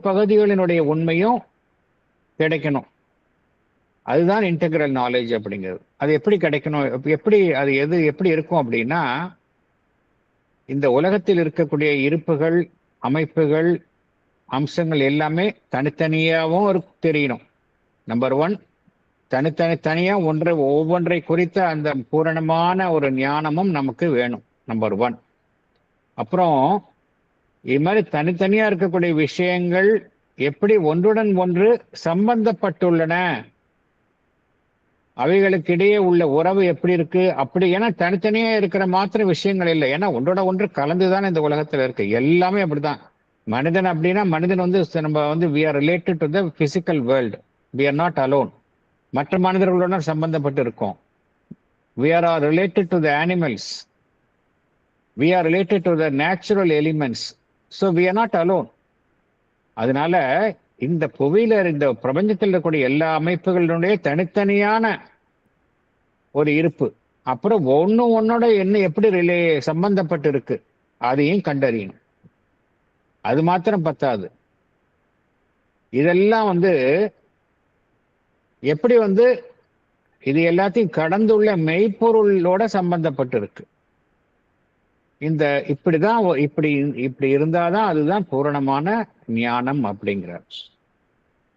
பகுதிகளினுடைய உண்மையும் கிடைக்கணும். அதுதான் இன்டெகிரல் நாலேஜ் அப்படிங்கிறது. அது எப்படி கிடைக்கணும், எப்படி இருக்கும் அப்படின்னா இந்த உலகத்தில் இருக்கக்கூடிய இருப்புகள், அமைப்புகள், அம்சங்கள் எல்லாமே தனித்தனியாகவும் தெரியணும். நம்பர் 1, தனித்தனியா ஒவ்வொன்றை குறித்த அந்த பூரணமான ஒரு ஞானமும் நமக்கு வேணும். நம்பர் 1. அப்புறம் இது மாதிரி தனித்தனியா இருக்கக்கூடிய விஷயங்கள் எப்படி ஒன்றுடன் ஒன்று சம்பந்தப்பட்டுள்ளன, அவைகளுக்கு இடையே உள்ள உறவு எப்படி இருக்கு அப்படி. ஏன்னா தனித்தனியா இருக்கிற மாத்திர விஷயங்கள் இல்லை, ஏன்னா ஒன்றோட ஒன்று கலந்துதான் இந்த உலகத்துல இருக்கு. எல்லாமே அப்படிதான். மனிதன் அப்படின்னா மனிதன் நம்ம we are related to the physical world, we are not alone. மற்ற மனிதர்களுடன் சம்பந்தப்பட்டு இருக்கோம். we are related to the animals, we are related to the natural elements, so we are not alone. அதனால இந்த புவியில இந்த பிரபஞ்சத்தில் இருக்கக்கூடிய எல்லா அமைப்புகளுடைய தனித்தனியான ஒரு இருப்பு, அப்புறம் ஒன்னோட என்ன எப்படி சம்பந்தப்பட்டு இருக்கு அதையும் கண்டறியணும். அது மாத்திரம் பத்தாது, இதெல்லாம் எப்படி இது எல்லாத்தையும் கடந்துள்ள மெய்ப்பொருளோட சம்பந்தப்பட்டு இருக்கு. இப்படி இருந்தாதான் அதுதான் பூரணமான ஞானம் அப்படிங்கிறார்.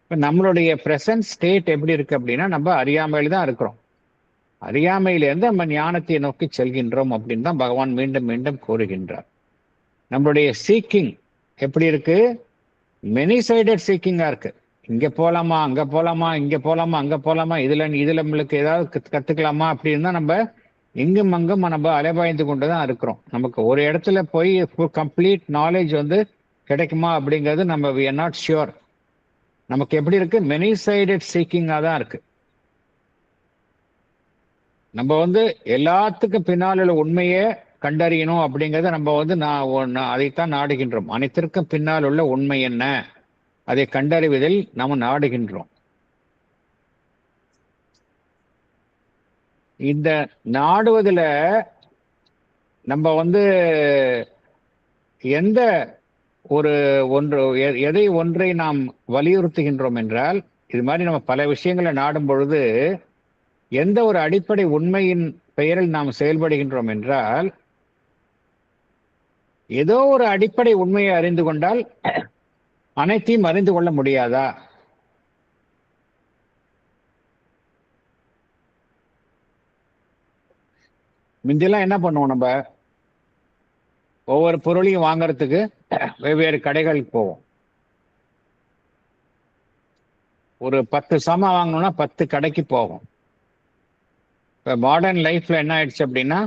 இப்ப நம்மளுடைய பிரசன்ட் ஸ்டேட் எப்படி இருக்கு அப்படின்னா நம்ம அறியாமையில தான் இருக்கிறோம். அறியாமையிலிருந்து நம்ம ஞானத்தை நோக்கி செல்கின்றோம் அப்படின்னு தான் பகவான் மீண்டும் மீண்டும் கூறுகின்றார். நம்மளுடைய சீக்கிங் எப்படி இருக்கு? மெனி சைடட் சீக்கிங்கா இருக்கு. இங்க போலாமா, அங்க போலாமா, இங்க போலாமா, அங்க போலாமா, இதுல நம்மளுக்கு ஏதாவது கத்துக்கலாமா அப்படின்னு தான் நம்ம இங்கும் அங்கும் நம்ம அலைபாய்ந்து கொண்டுதான் இருக்கிறோம். நமக்கு ஒரு இடத்துல போய் கம்ப்ளீட் நாலேஜ் கிடைக்குமா அப்படிங்கிறது நம்ம we are not sure. நமக்கு எப்படி இருக்கு? மெனி சைடட் சீக்கிங்கா தான் இருக்கு. நம்ம எல்லாத்துக்கும் பின்னால் உள்ள உண்மையை கண்டறியணும் அப்படிங்கிறத நம்ம அதைத்தான் நாடுகின்றோம். அனைத்திற்கும் பின்னால் உள்ள உண்மை என்ன, அதை கண்டறிவதில் நம்ம நாடுகின்றோம். இந்த நாடுவதில் நம்ம எந்த ஒன்றை நாம் வலியுறுத்துகின்றோம் என்றால், இது மாதிரி நம்ம பல விஷயங்களை நாடும் பொழுது எந்த ஒரு அடிப்படை உண்மையின் பெயரில் நாம் செயல்படுகின்றோம் என்றால், ஏதோ ஒரு அடிப்படை உண்மையை அறிந்து கொண்டால் அனைத்தையும் அறிந்து கொள்ள முடியாதா? முந்தியெல்லாம் என்ன பண்ணுவோம், நம்ம ஒவ்வொரு பொருளையும் வாங்கறதுக்கு வெவ்வேறு கடைகளுக்கு போவோம். ஒரு 10 சாமான் வாங்கணும்னா 10 கடைக்கு போவோம். இப்போ மாடர்ன் லைஃப்ல என்ன ஆயிடுச்சு அப்படின்னா,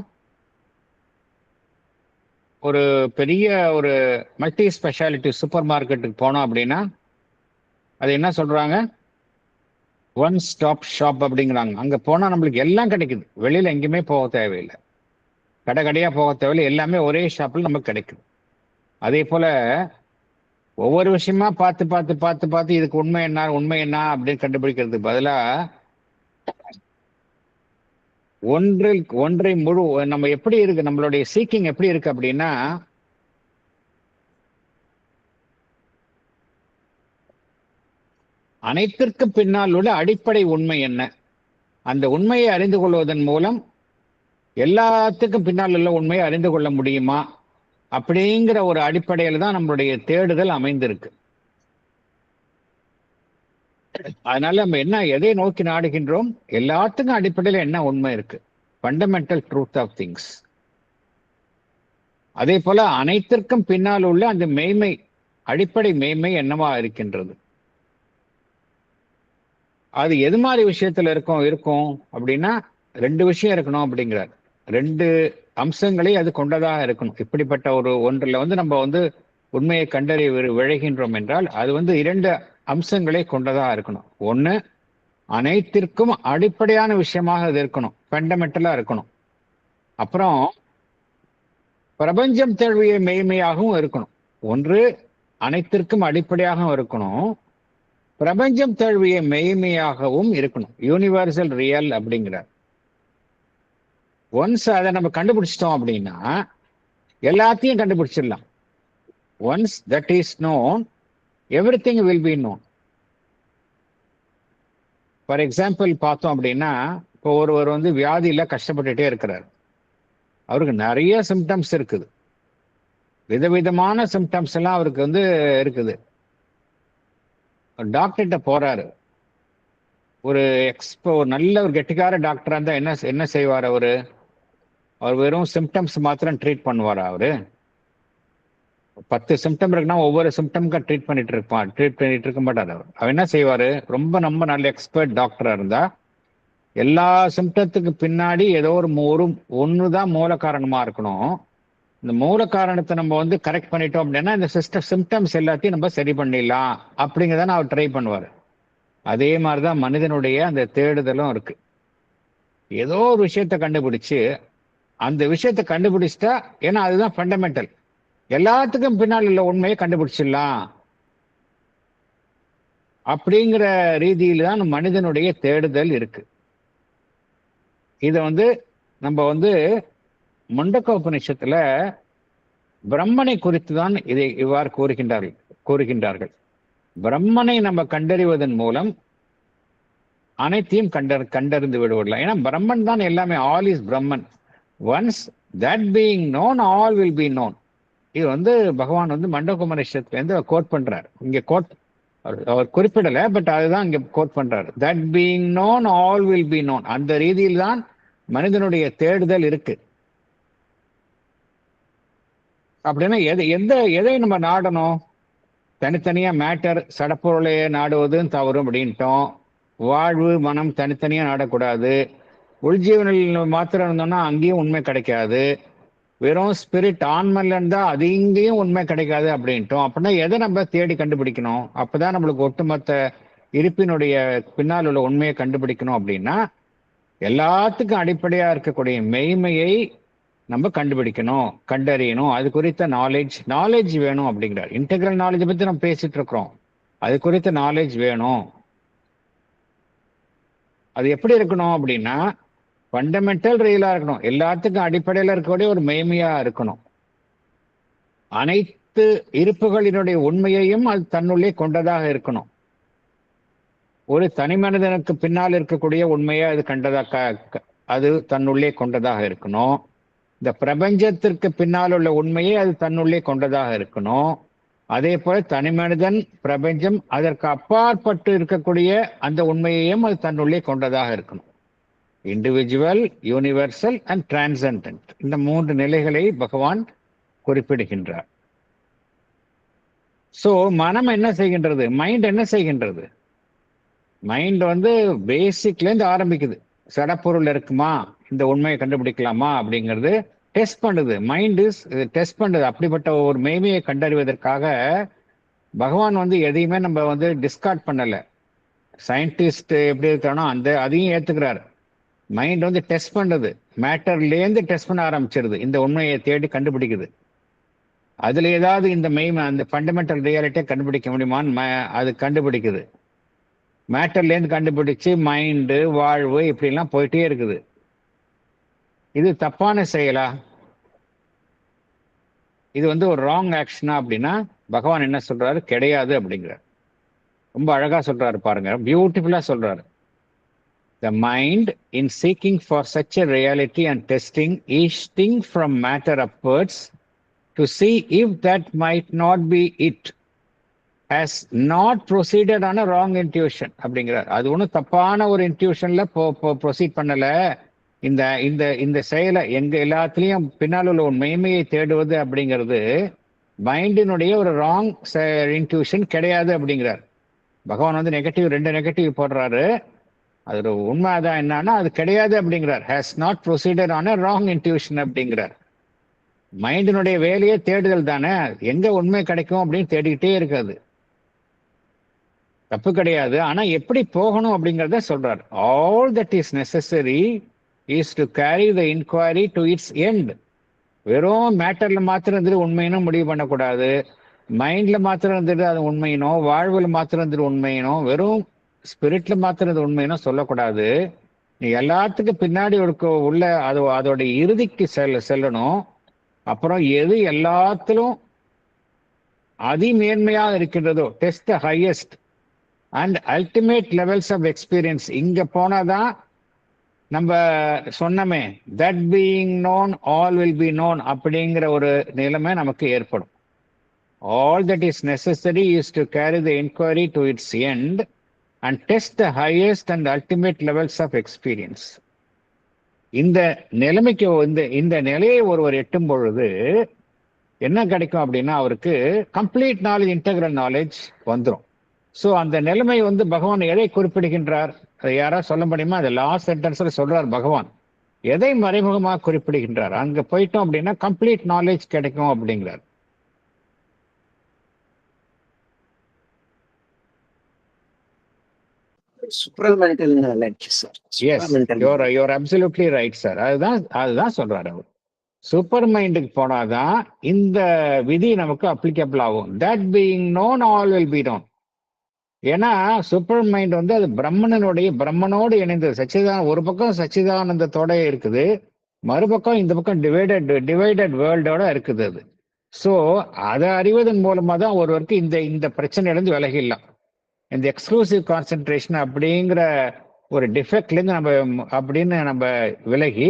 ஒரு பெரிய ஒரு மல்டி ஸ்பெஷாலிட்டி சூப்பர் மார்க்கெட்டுக்கு போனோம் அப்படின்னா அது என்ன சொல்றாங்க, ஒன் ஸ்டாப் ஷாப் அப்படிங்கிறாங்க. அங்க போனா நம்மளுக்கு எல்லாம் கிடைக்குது, வெளியில எங்கேயுமே போக தேவையில்லை, கடை கடையா போக தேவையில்லை, எல்லாமே ஒரே ஷாப்ல நமக்கு கிடைக்குது. அதே போல ஒவ்வொரு விஷயமா பார்த்து பார்த்து பார்த்து பார்த்து இதுக்கு உண்மை என்ன அப்படின்னு கண்டுபிடிக்கிறதுக்கு பதிலா ஒன்றை முழு நம்ம எப்படி இருக்கு, நம்மளுடைய சீக்கிங் எப்படி இருக்கு அப்படின்னா, அனைத்திற்கும் பின்னால் உள்ள அடிப்படை உண்மை என்ன, அந்த உண்மையை அறிந்து கொள்வதன் மூலம் எல்லாத்துக்கும் பின்னால் உள்ள உண்மையை அறிந்து கொள்ள முடியுமா அப்படிங்கிற ஒரு அடிப்படையில் தான் நம்மளுடைய தேடுதல் அமைந்திருக்கு. அதனால நம்ம எதை நோக்கி நாடுகின்றோம், எல்லாத்துக்கும் அடிப்படையில் என்ன உண்மை இருக்கு, ஃபண்டமெண்டல் ட்ரூத் ஆஃப் திங்ஸ். அதே போல அனைத்திற்கும் பின்னால் உள்ள அந்த மெய்மை, அடிப்படை மெய்மை என்னவா இருக்கின்றது, அது எது மாதிரி விஷயத்துல இருக்கும் அப்படின்னா 2 விஷயம் இருக்கணும் அப்படிங்கிறார். 2 அம்சங்களை அது கொண்டதாக இருக்கணும். இப்படிப்பட்ட ஒன்றில் நம்ம உண்மையை கண்டறிய விழைகின்றோம் என்றால் அது 2 அம்சங்களை கொண்டதாக இருக்கணும். ஒன்று, அனைத்திற்கும் அடிப்படையான விஷயமாக அது இருக்கணும், ஃபண்டமெண்டலா இருக்கணும். அப்புறம் பிரபஞ்சம் தழுவிய மெய்மையாகவும் இருக்கணும். ஒன்று அனைத்திற்கும் அடிப்படையாகவும் இருக்கணும், பிரபஞ்சம் தழுவிய மெய்மையாகவும் இருக்கணும், யூனிவர்சல் ரியல் அப்படிங்கிறார். ஒன்ஸ் அதை நம்ம கண்டுபிடிச்சிட்டோம் அப்படின்னா எல்லாத்தையும் கண்டுபிடிச்சிடலாம். Once that is known, everything will be known. For example பார்த்தோம் அப்படின்னா, இப்போ ஒருவர் வியாதியில கஷ்டப்பட்டுட்டே இருக்கிறார், அவருக்கு நிறைய சிம்டம்ஸ் இருக்குது, விதவிதமான சிம்டம்ஸ் எல்லாம் அவருக்கு இருக்குது. டாக்டர்கிட்ட போறாரு, ஒரு நல்ல ஒரு கெட்டிக்கார டாக்டரா இருந்தா என்ன செய்வார் அவர் வெறும் சிம்டம்ஸ் மாத்திரம் ட்ரீட் பண்ணுவாரா? அவரு 10 சிம்டம் இருக்குன்னா ஒவ்வொரு சிம்டம்க்கு ட்ரீட் பண்ணிட்டு இருக்க மாட்டார். அவர் என்ன செய்வாரு, ரொம்ப நல்ல எக்ஸ்பர்ட் டாக்டரா இருந்தா எல்லா சிம்டத்துக்கு பின்னாடி ஏதோ ஒண்ணுதான் மூல காரணமா இருக்கணும். இந்த மூல காரணத்தை நம்ம கரெக்ட் பண்ணிட்டோம் அப்படின்னா இந்த சிம்டம்ஸ் எல்லாத்தையும் நம்ம சரி பண்ணிடலாம் அப்படிங்கிறத அவர் ட்ரை பண்ணுவார். அதே மாதிரிதான் மனிதனுடைய அந்த தேடுதலும் இருக்கு. ஏதோ ஒரு விஷயத்தை கண்டுபிடிச்சு அந்த விஷயத்தை கண்டுபிடிச்சிட்டா, ஏன்னா அதுதான் ஃபண்டமெண்டல், எல்லாத்துக்கும் பின்னால் உள்ள உண்மையை கண்டுபிடிச்சிடலாம் அப்படிங்கிற ரீதியில தான் மனிதனுடைய தேடுதல் இருக்கு. இதை நம்ம முண்டகோபனிஷத்துல பிரம்மனை குறித்து தான் இதை இவ்வாறு கூறுகின்றார்கள். பிரம்மனை நம்ம கண்டறிவதன் மூலம் அனைத்தையும் கண்டறிந்து விடுவதில்லை. ஏன்னா பிரம்மன் தான் எல்லாமே, all is Brahman. Once that being known, all will be known. இது பகவான் மண்டகோபனிஷத்துல கோட் பண்றார். இங்க அவர் குறிப்பிடல, பட் அதுதான் இங்க கோட் பண்றாரு. That being known, all will be known. அந்த ரீதியில் தான் மனிதனுடைய தேடுதல் இருக்கு. அப்படின்னா எதை நம்ம நாடணும், தனித்தனியா மேட்டர் சடப்பொருளையே நாடுவதும் தவறு அப்படின்ட்டோம். வாழ்வு மனம் தனித்தனியா நாடக்கூடாது. உள்ஜீவனில் மாத்திரம் இருந்தோம்னா அங்கேயும் உண்மை கிடைக்காது. வெறும் ஸ்பிரிட் ஆன்மல்ல இருந்தா அது இங்கேயும் உண்மை கிடைக்காது அப்படின்ட்டோம். அப்படின்னா எதை நம்ம தேடி கண்டுபிடிக்கணும், அப்பதான் நம்மளுக்கு ஒட்டுமொத்த இருப்பினுடைய பின்னால் உள்ள உண்மையை கண்டுபிடிக்கணும். அப்படின்னா எல்லாத்துக்கும் அடிப்படையா இருக்கக்கூடிய மெய்மையை நம்ம கண்டுபிடிக்கணும், கண்டறியணும். அது குறித்த நாலேஜ் வேணும் அப்படிங்கிறார். இன்டெகிரல் நாலேஜ் பத்தி நம்ம பேசிட்டு இருக்கிறோம், அது குறித்த நாலேஜ் வேணும். அது எப்படி இருக்கணும் அப்படின்னா ஃபண்டமெண்டல் ரியலா இருக்கணும், எல்லாத்துக்கும் அடிப்படையில் இருக்கக்கூடிய ஒரு மெய்மையா இருக்கணும். அனைத்து இருப்புகளினுடைய உண்மையையும் அது தன்னுள்ளே கொண்டதாக இருக்கணும். ஒரு தனி மனிதனுக்கு பின்னால் இருக்கக்கூடிய உண்மையை அது தன்னுள்ளே கொண்டதாக இருக்கணும். இந்த பிரபஞ்சத்திற்கு பின்னால் உள்ள உண்மையை அது தன்னுள்ளே கொண்டதாக இருக்கணும். அதே போல தனி மனிதன், பிரபஞ்சம், அதற்கு அப்பாற்பட்டு இருக்கக்கூடிய அந்த உண்மையையும் அது தன்னுள்ளே கொண்டதாக இருக்கணும். இண்டிவிஜுவல், யூனிவர்சல் அண்ட் டிரான்சென்டன்ட், இந்த 3 நிலைகளை பகவான் குறிப்பிடுகின்றார். சோ மனம் என்ன செய்கின்றது, மைண்ட் என்ன செய்கின்றது? மைண்ட் பேசிக்ல இருந்து ஆரம்பிக்குது. சடப்பொருள் இருக்குமா, இந்த உண்மையை கண்டுபிடிக்கலாமா அப்படிங்கிறது டெஸ்ட் பண்ணுது. மைண்ட் டெஸ்ட் பண்ணுது. அப்படிப்பட்ட ஒரு மெய்மையை கண்டறிவதற்காக பகவான் எதையுமே நம்ம டிஸ்கார்ட் பண்ணல. சயின்டிஸ்ட் எப்படி இருக்கானோ அதையும் ஏத்துக்கிறாரு. மைண்ட் வந்து டெஸ்ட் பண்ணுது, மேட்டர்லேருந்து டெஸ்ட் பண்ண ஆரம்பிச்சிருது, இந்த உண்மையை தேடி கண்டுபிடிக்குது. அதுல ஏதாவது இந்த அந்த ஃபண்டமெண்டல் ரியாலிட்டியை கண்டுபிடிக்க முடியுமான்னு அது கண்டுபிடிக்குது. மேட்டர்லேருந்து கண்டுபிடிச்சு மைண்டு வாழ்வு இப்படிலாம் போயிட்டே இருக்குது. இது தப்பான செயலா? இது வந்து ஒரு ராங் ஆக்ஷனா அப்படின்னா பகவான் என்ன சொல்றாரு? கிடையாது அப்படிங்கிறார். ரொம்ப அழகா சொல்றாரு பாருங்க, பியூட்டிஃபுல்லா சொல்றாரு. The mind in seeking for such a reality and testing each thing from matter upwards to see if that might not be it has not proceeded on a wrong intuition அப்படிங்கிறார். அது ஒன்றும் தப்பான ஒரு இன்ட்யூஷன்ல ப்ரொசீட் பண்ணல. இந்த இந்த இந்த செயலை எங்க எல்லாத்துலேயும் பின்னால் உள்ள ஒரு மெய்மையை தேடுவது அப்படிங்கிறது மைண்டினுடைய ஒரு ராங் இன்ட்யூஷன் கிடையாது அப்படிங்கிறார். பகவான் வந்து ரெண்டு நெகட்டிவ் போடுறாரு. அது ஒரு உண்மை தான் என்னன்னா அது கிடையாது அப்படிங்கிறார். Has not proceeded on a wrong intuition அப்படிங்கிறார். மைண்டினுடைய வேலையே தேடுதல் தானே, எங்க உண்மை கிடைக்கும் அப்படின்னு தேடிக்கிட்டே இருக்காது. தப்பு கிடையாது. ஆனா எப்படி போகணும் அப்படிங்கிறத சொல்றார். All that is necessary is to carry the inquiry to its end. வெறும் மேட்டர்ல மாத்திரம் இருந்துட்டு உண்மையினோ முடிவு பண்ணக்கூடாது. மைண்ட்ல மாத்திரம் இருந்துட்டு அது உண்மையினோ, வாழ்வுல மாத்திரம் இருந்துட்டு உண்மையினோ, வெறும் ஸ்பிரிட்ல மாத்திரம் இது உண்மையினோ சொல்லக்கூடாது. நீ எல்லாத்துக்கும் பின்னாடி உள்ள அதோட இறுதிக்கு செல்லணும். அப்புறம் எது எல்லாத்திலும் அதிமேன்மையாக இருக்கின்றதோ, test the highest and ultimate levels of experience. இங்க போனாதான் நம்ம சொன்னமே that being known all will be known அப்படிங்கிற ஒரு நிலைமை நமக்கு ஏற்படும். All that is necessary is to carry the enquiry to its end and test the highest and ultimate levels of experience. இந்த நிலைமைக்கு இந்த நிலையை ஒருவர் எட்டும் பொழுது என்ன கிடைக்கும் அப்படின்னா அவருக்கு கம்ப்ளீட் நாலேஜ், இன்டெகிரல் நாலேஜ் வந்துடும். ஸோ அந்த நிலைமை வந்து பகவான் எதை குறிப்பிடுகின்றார்? அதை யாராவது சொல்ல முடியுமா? அது லாஸ்ட் சென்டென்ஸ்ல சொல்றார் பகவான். எதை மறைமுகமாக குறிப்பிடுகின்றார்? அங்க போயிட்டோம் அப்படின்னா கம்ப்ளீட் நாலேஜ் கிடைக்கும் அப்படிங்கிறார். Supramental knowledge, sir. Yes, you're absolutely right, sir. அதுதான் சொல்றாரு அவர். சூப்பர் மைண்டுக்கு போனாதான் இந்த விதி நமக்கு அப்ளிகபிள் ஆகும். That being known all will be known. ஏன்னா சூப்பர் மைண்ட் வந்து அது பிரம்மனோடு இணைந்தது. ஒரு பக்கம் சச்சிதானந்தத்தோட இருக்குது, மறுபக்கம் இந்த பக்கம் டிவைடட் வேர்ல்டோட இருக்குது அது. ஸோ அதை அறிவதன் மூலமா தான் ஒருவருக்கு இந்த பிரச்சனையிலேருந்து விலகிடலாம். இந்த எக்ஸ்க்ளூசிவ் கான்சென்ட்ரேஷன் அப்படிங்கிற ஒரு டிஃபெக்ட்லேருந்து நம்ம விலகி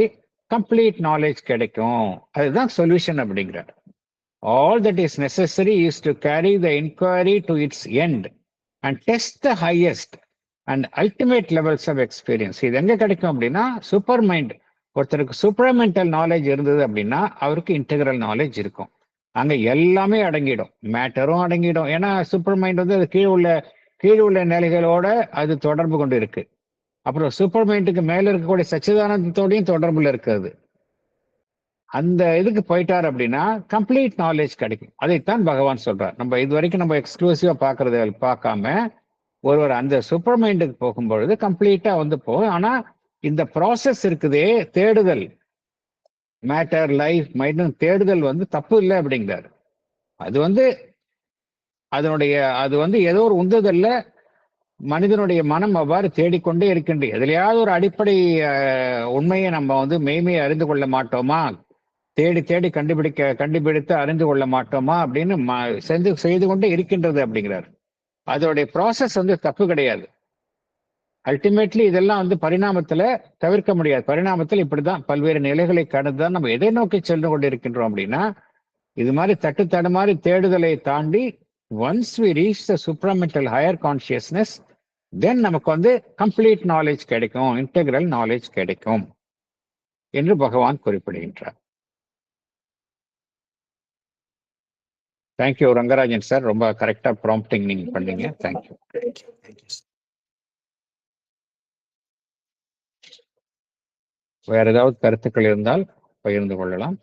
கம்ப்ளீட் நாலேஜ் கிடைக்கும். அதுதான் சொல்யூஷன் அப்படிங்கிறார். All that is necessary is to carry the inquiry to its end and test the highest and ultimate levels of experience. இது எங்க கிடைக்கும் அப்படின்னா சூப்பர் மைண்ட். ஒருத்தருக்கு சூப்பர்மெண்டல் நாலேஜ் இருந்தது அப்படின்னா அவருக்கு இன்டெகிரல் நாலேஜ் இருக்கும். அங்க எல்லாமே அடங்கிடும், மேட்டரும் அடங்கிடும். ஏன்னா சூப்பர் மைண்ட் வந்து அது கீழ் உள்ள நிலைகளோட அது தொடர்பு கொண்டு இருக்கு. அப்புறம் சூப்பர் மைண்டுக்கு மேல இருக்கக்கூடிய சச்சிதானந்தத்தோடையும் தொடர்புல இருக்காது. அந்த இதுக்கு போயிட்டார் அப்படின்னா கம்ப்ளீட் நாலேஜ் கிடைக்கும். அதைத்தான் பகவான் சொல்றார். நம்ம இது வரைக்கும் நம்ம எக்ஸ்க்ளூசிவா பார்க்காம ஒருவர் அந்த சூப்பர் மைண்டுக்கு போகும்பொழுது கம்ப்ளீட்டா வந்து போகும். ஆனா இந்த ப்ராசஸ் இருக்குதே, தேடுதல், மேட்டர், லைஃப், மைண்ட் தேடுதல் வந்து தப்பு இல்லை அப்படிங்கிறார். அது வந்து ஏதோ ஒரு உந்துதல்ல மனிதனுடைய மனம் அவ்வாறு தேடிக்கொண்டே இருக்கின்ற. எதுலையாவது ஒரு அடிப்படை உண்மையை நம்ம வந்து மெய்மையை அறிந்து கொள்ள மாட்டோமா, தேடி கண்டுபிடித்து அறிந்து கொள்ள மாட்டோமா அப்படின்னு செய்து கொண்டே இருக்கின்றது அப்படிங்கிறார். அதோடைய ப்ராசஸ் வந்து தப்பு கிடையாது. அல்டிமேட்லி இதெல்லாம் வந்து பரிணாமத்துல தவிர்க்க முடியாது. பரிணாமத்தில் இப்படிதான் பல்வேறு நிலைகளை கடந்துதான் நம்ம எதை நோக்கி சென்று கொண்டு இருக்கின்றோம் அப்படின்னா இது மாதிரி தடுமாறி தேடுதலை தாண்டி once we reach the supramental higher consciousness, then நமக்கு வந்து கம்ப்ளீட் நாலேஜ் கிடைக்கும், இன்டெகிரல் நாலேஜ் கிடைக்கும் என்று பகவான் குறிப்பிடுகின்றார். தேங்க்யூ ரங்கராஜன் சார், ரொம்ப கரெக்டா ப்ராம்ப்டிங் நீங்க பண்ணீங்க. தேங்க்யூ. வேற ஏதாவது கருத்துக்கள் இருந்தால் பகிர்ந்து கொள்ளலாம்.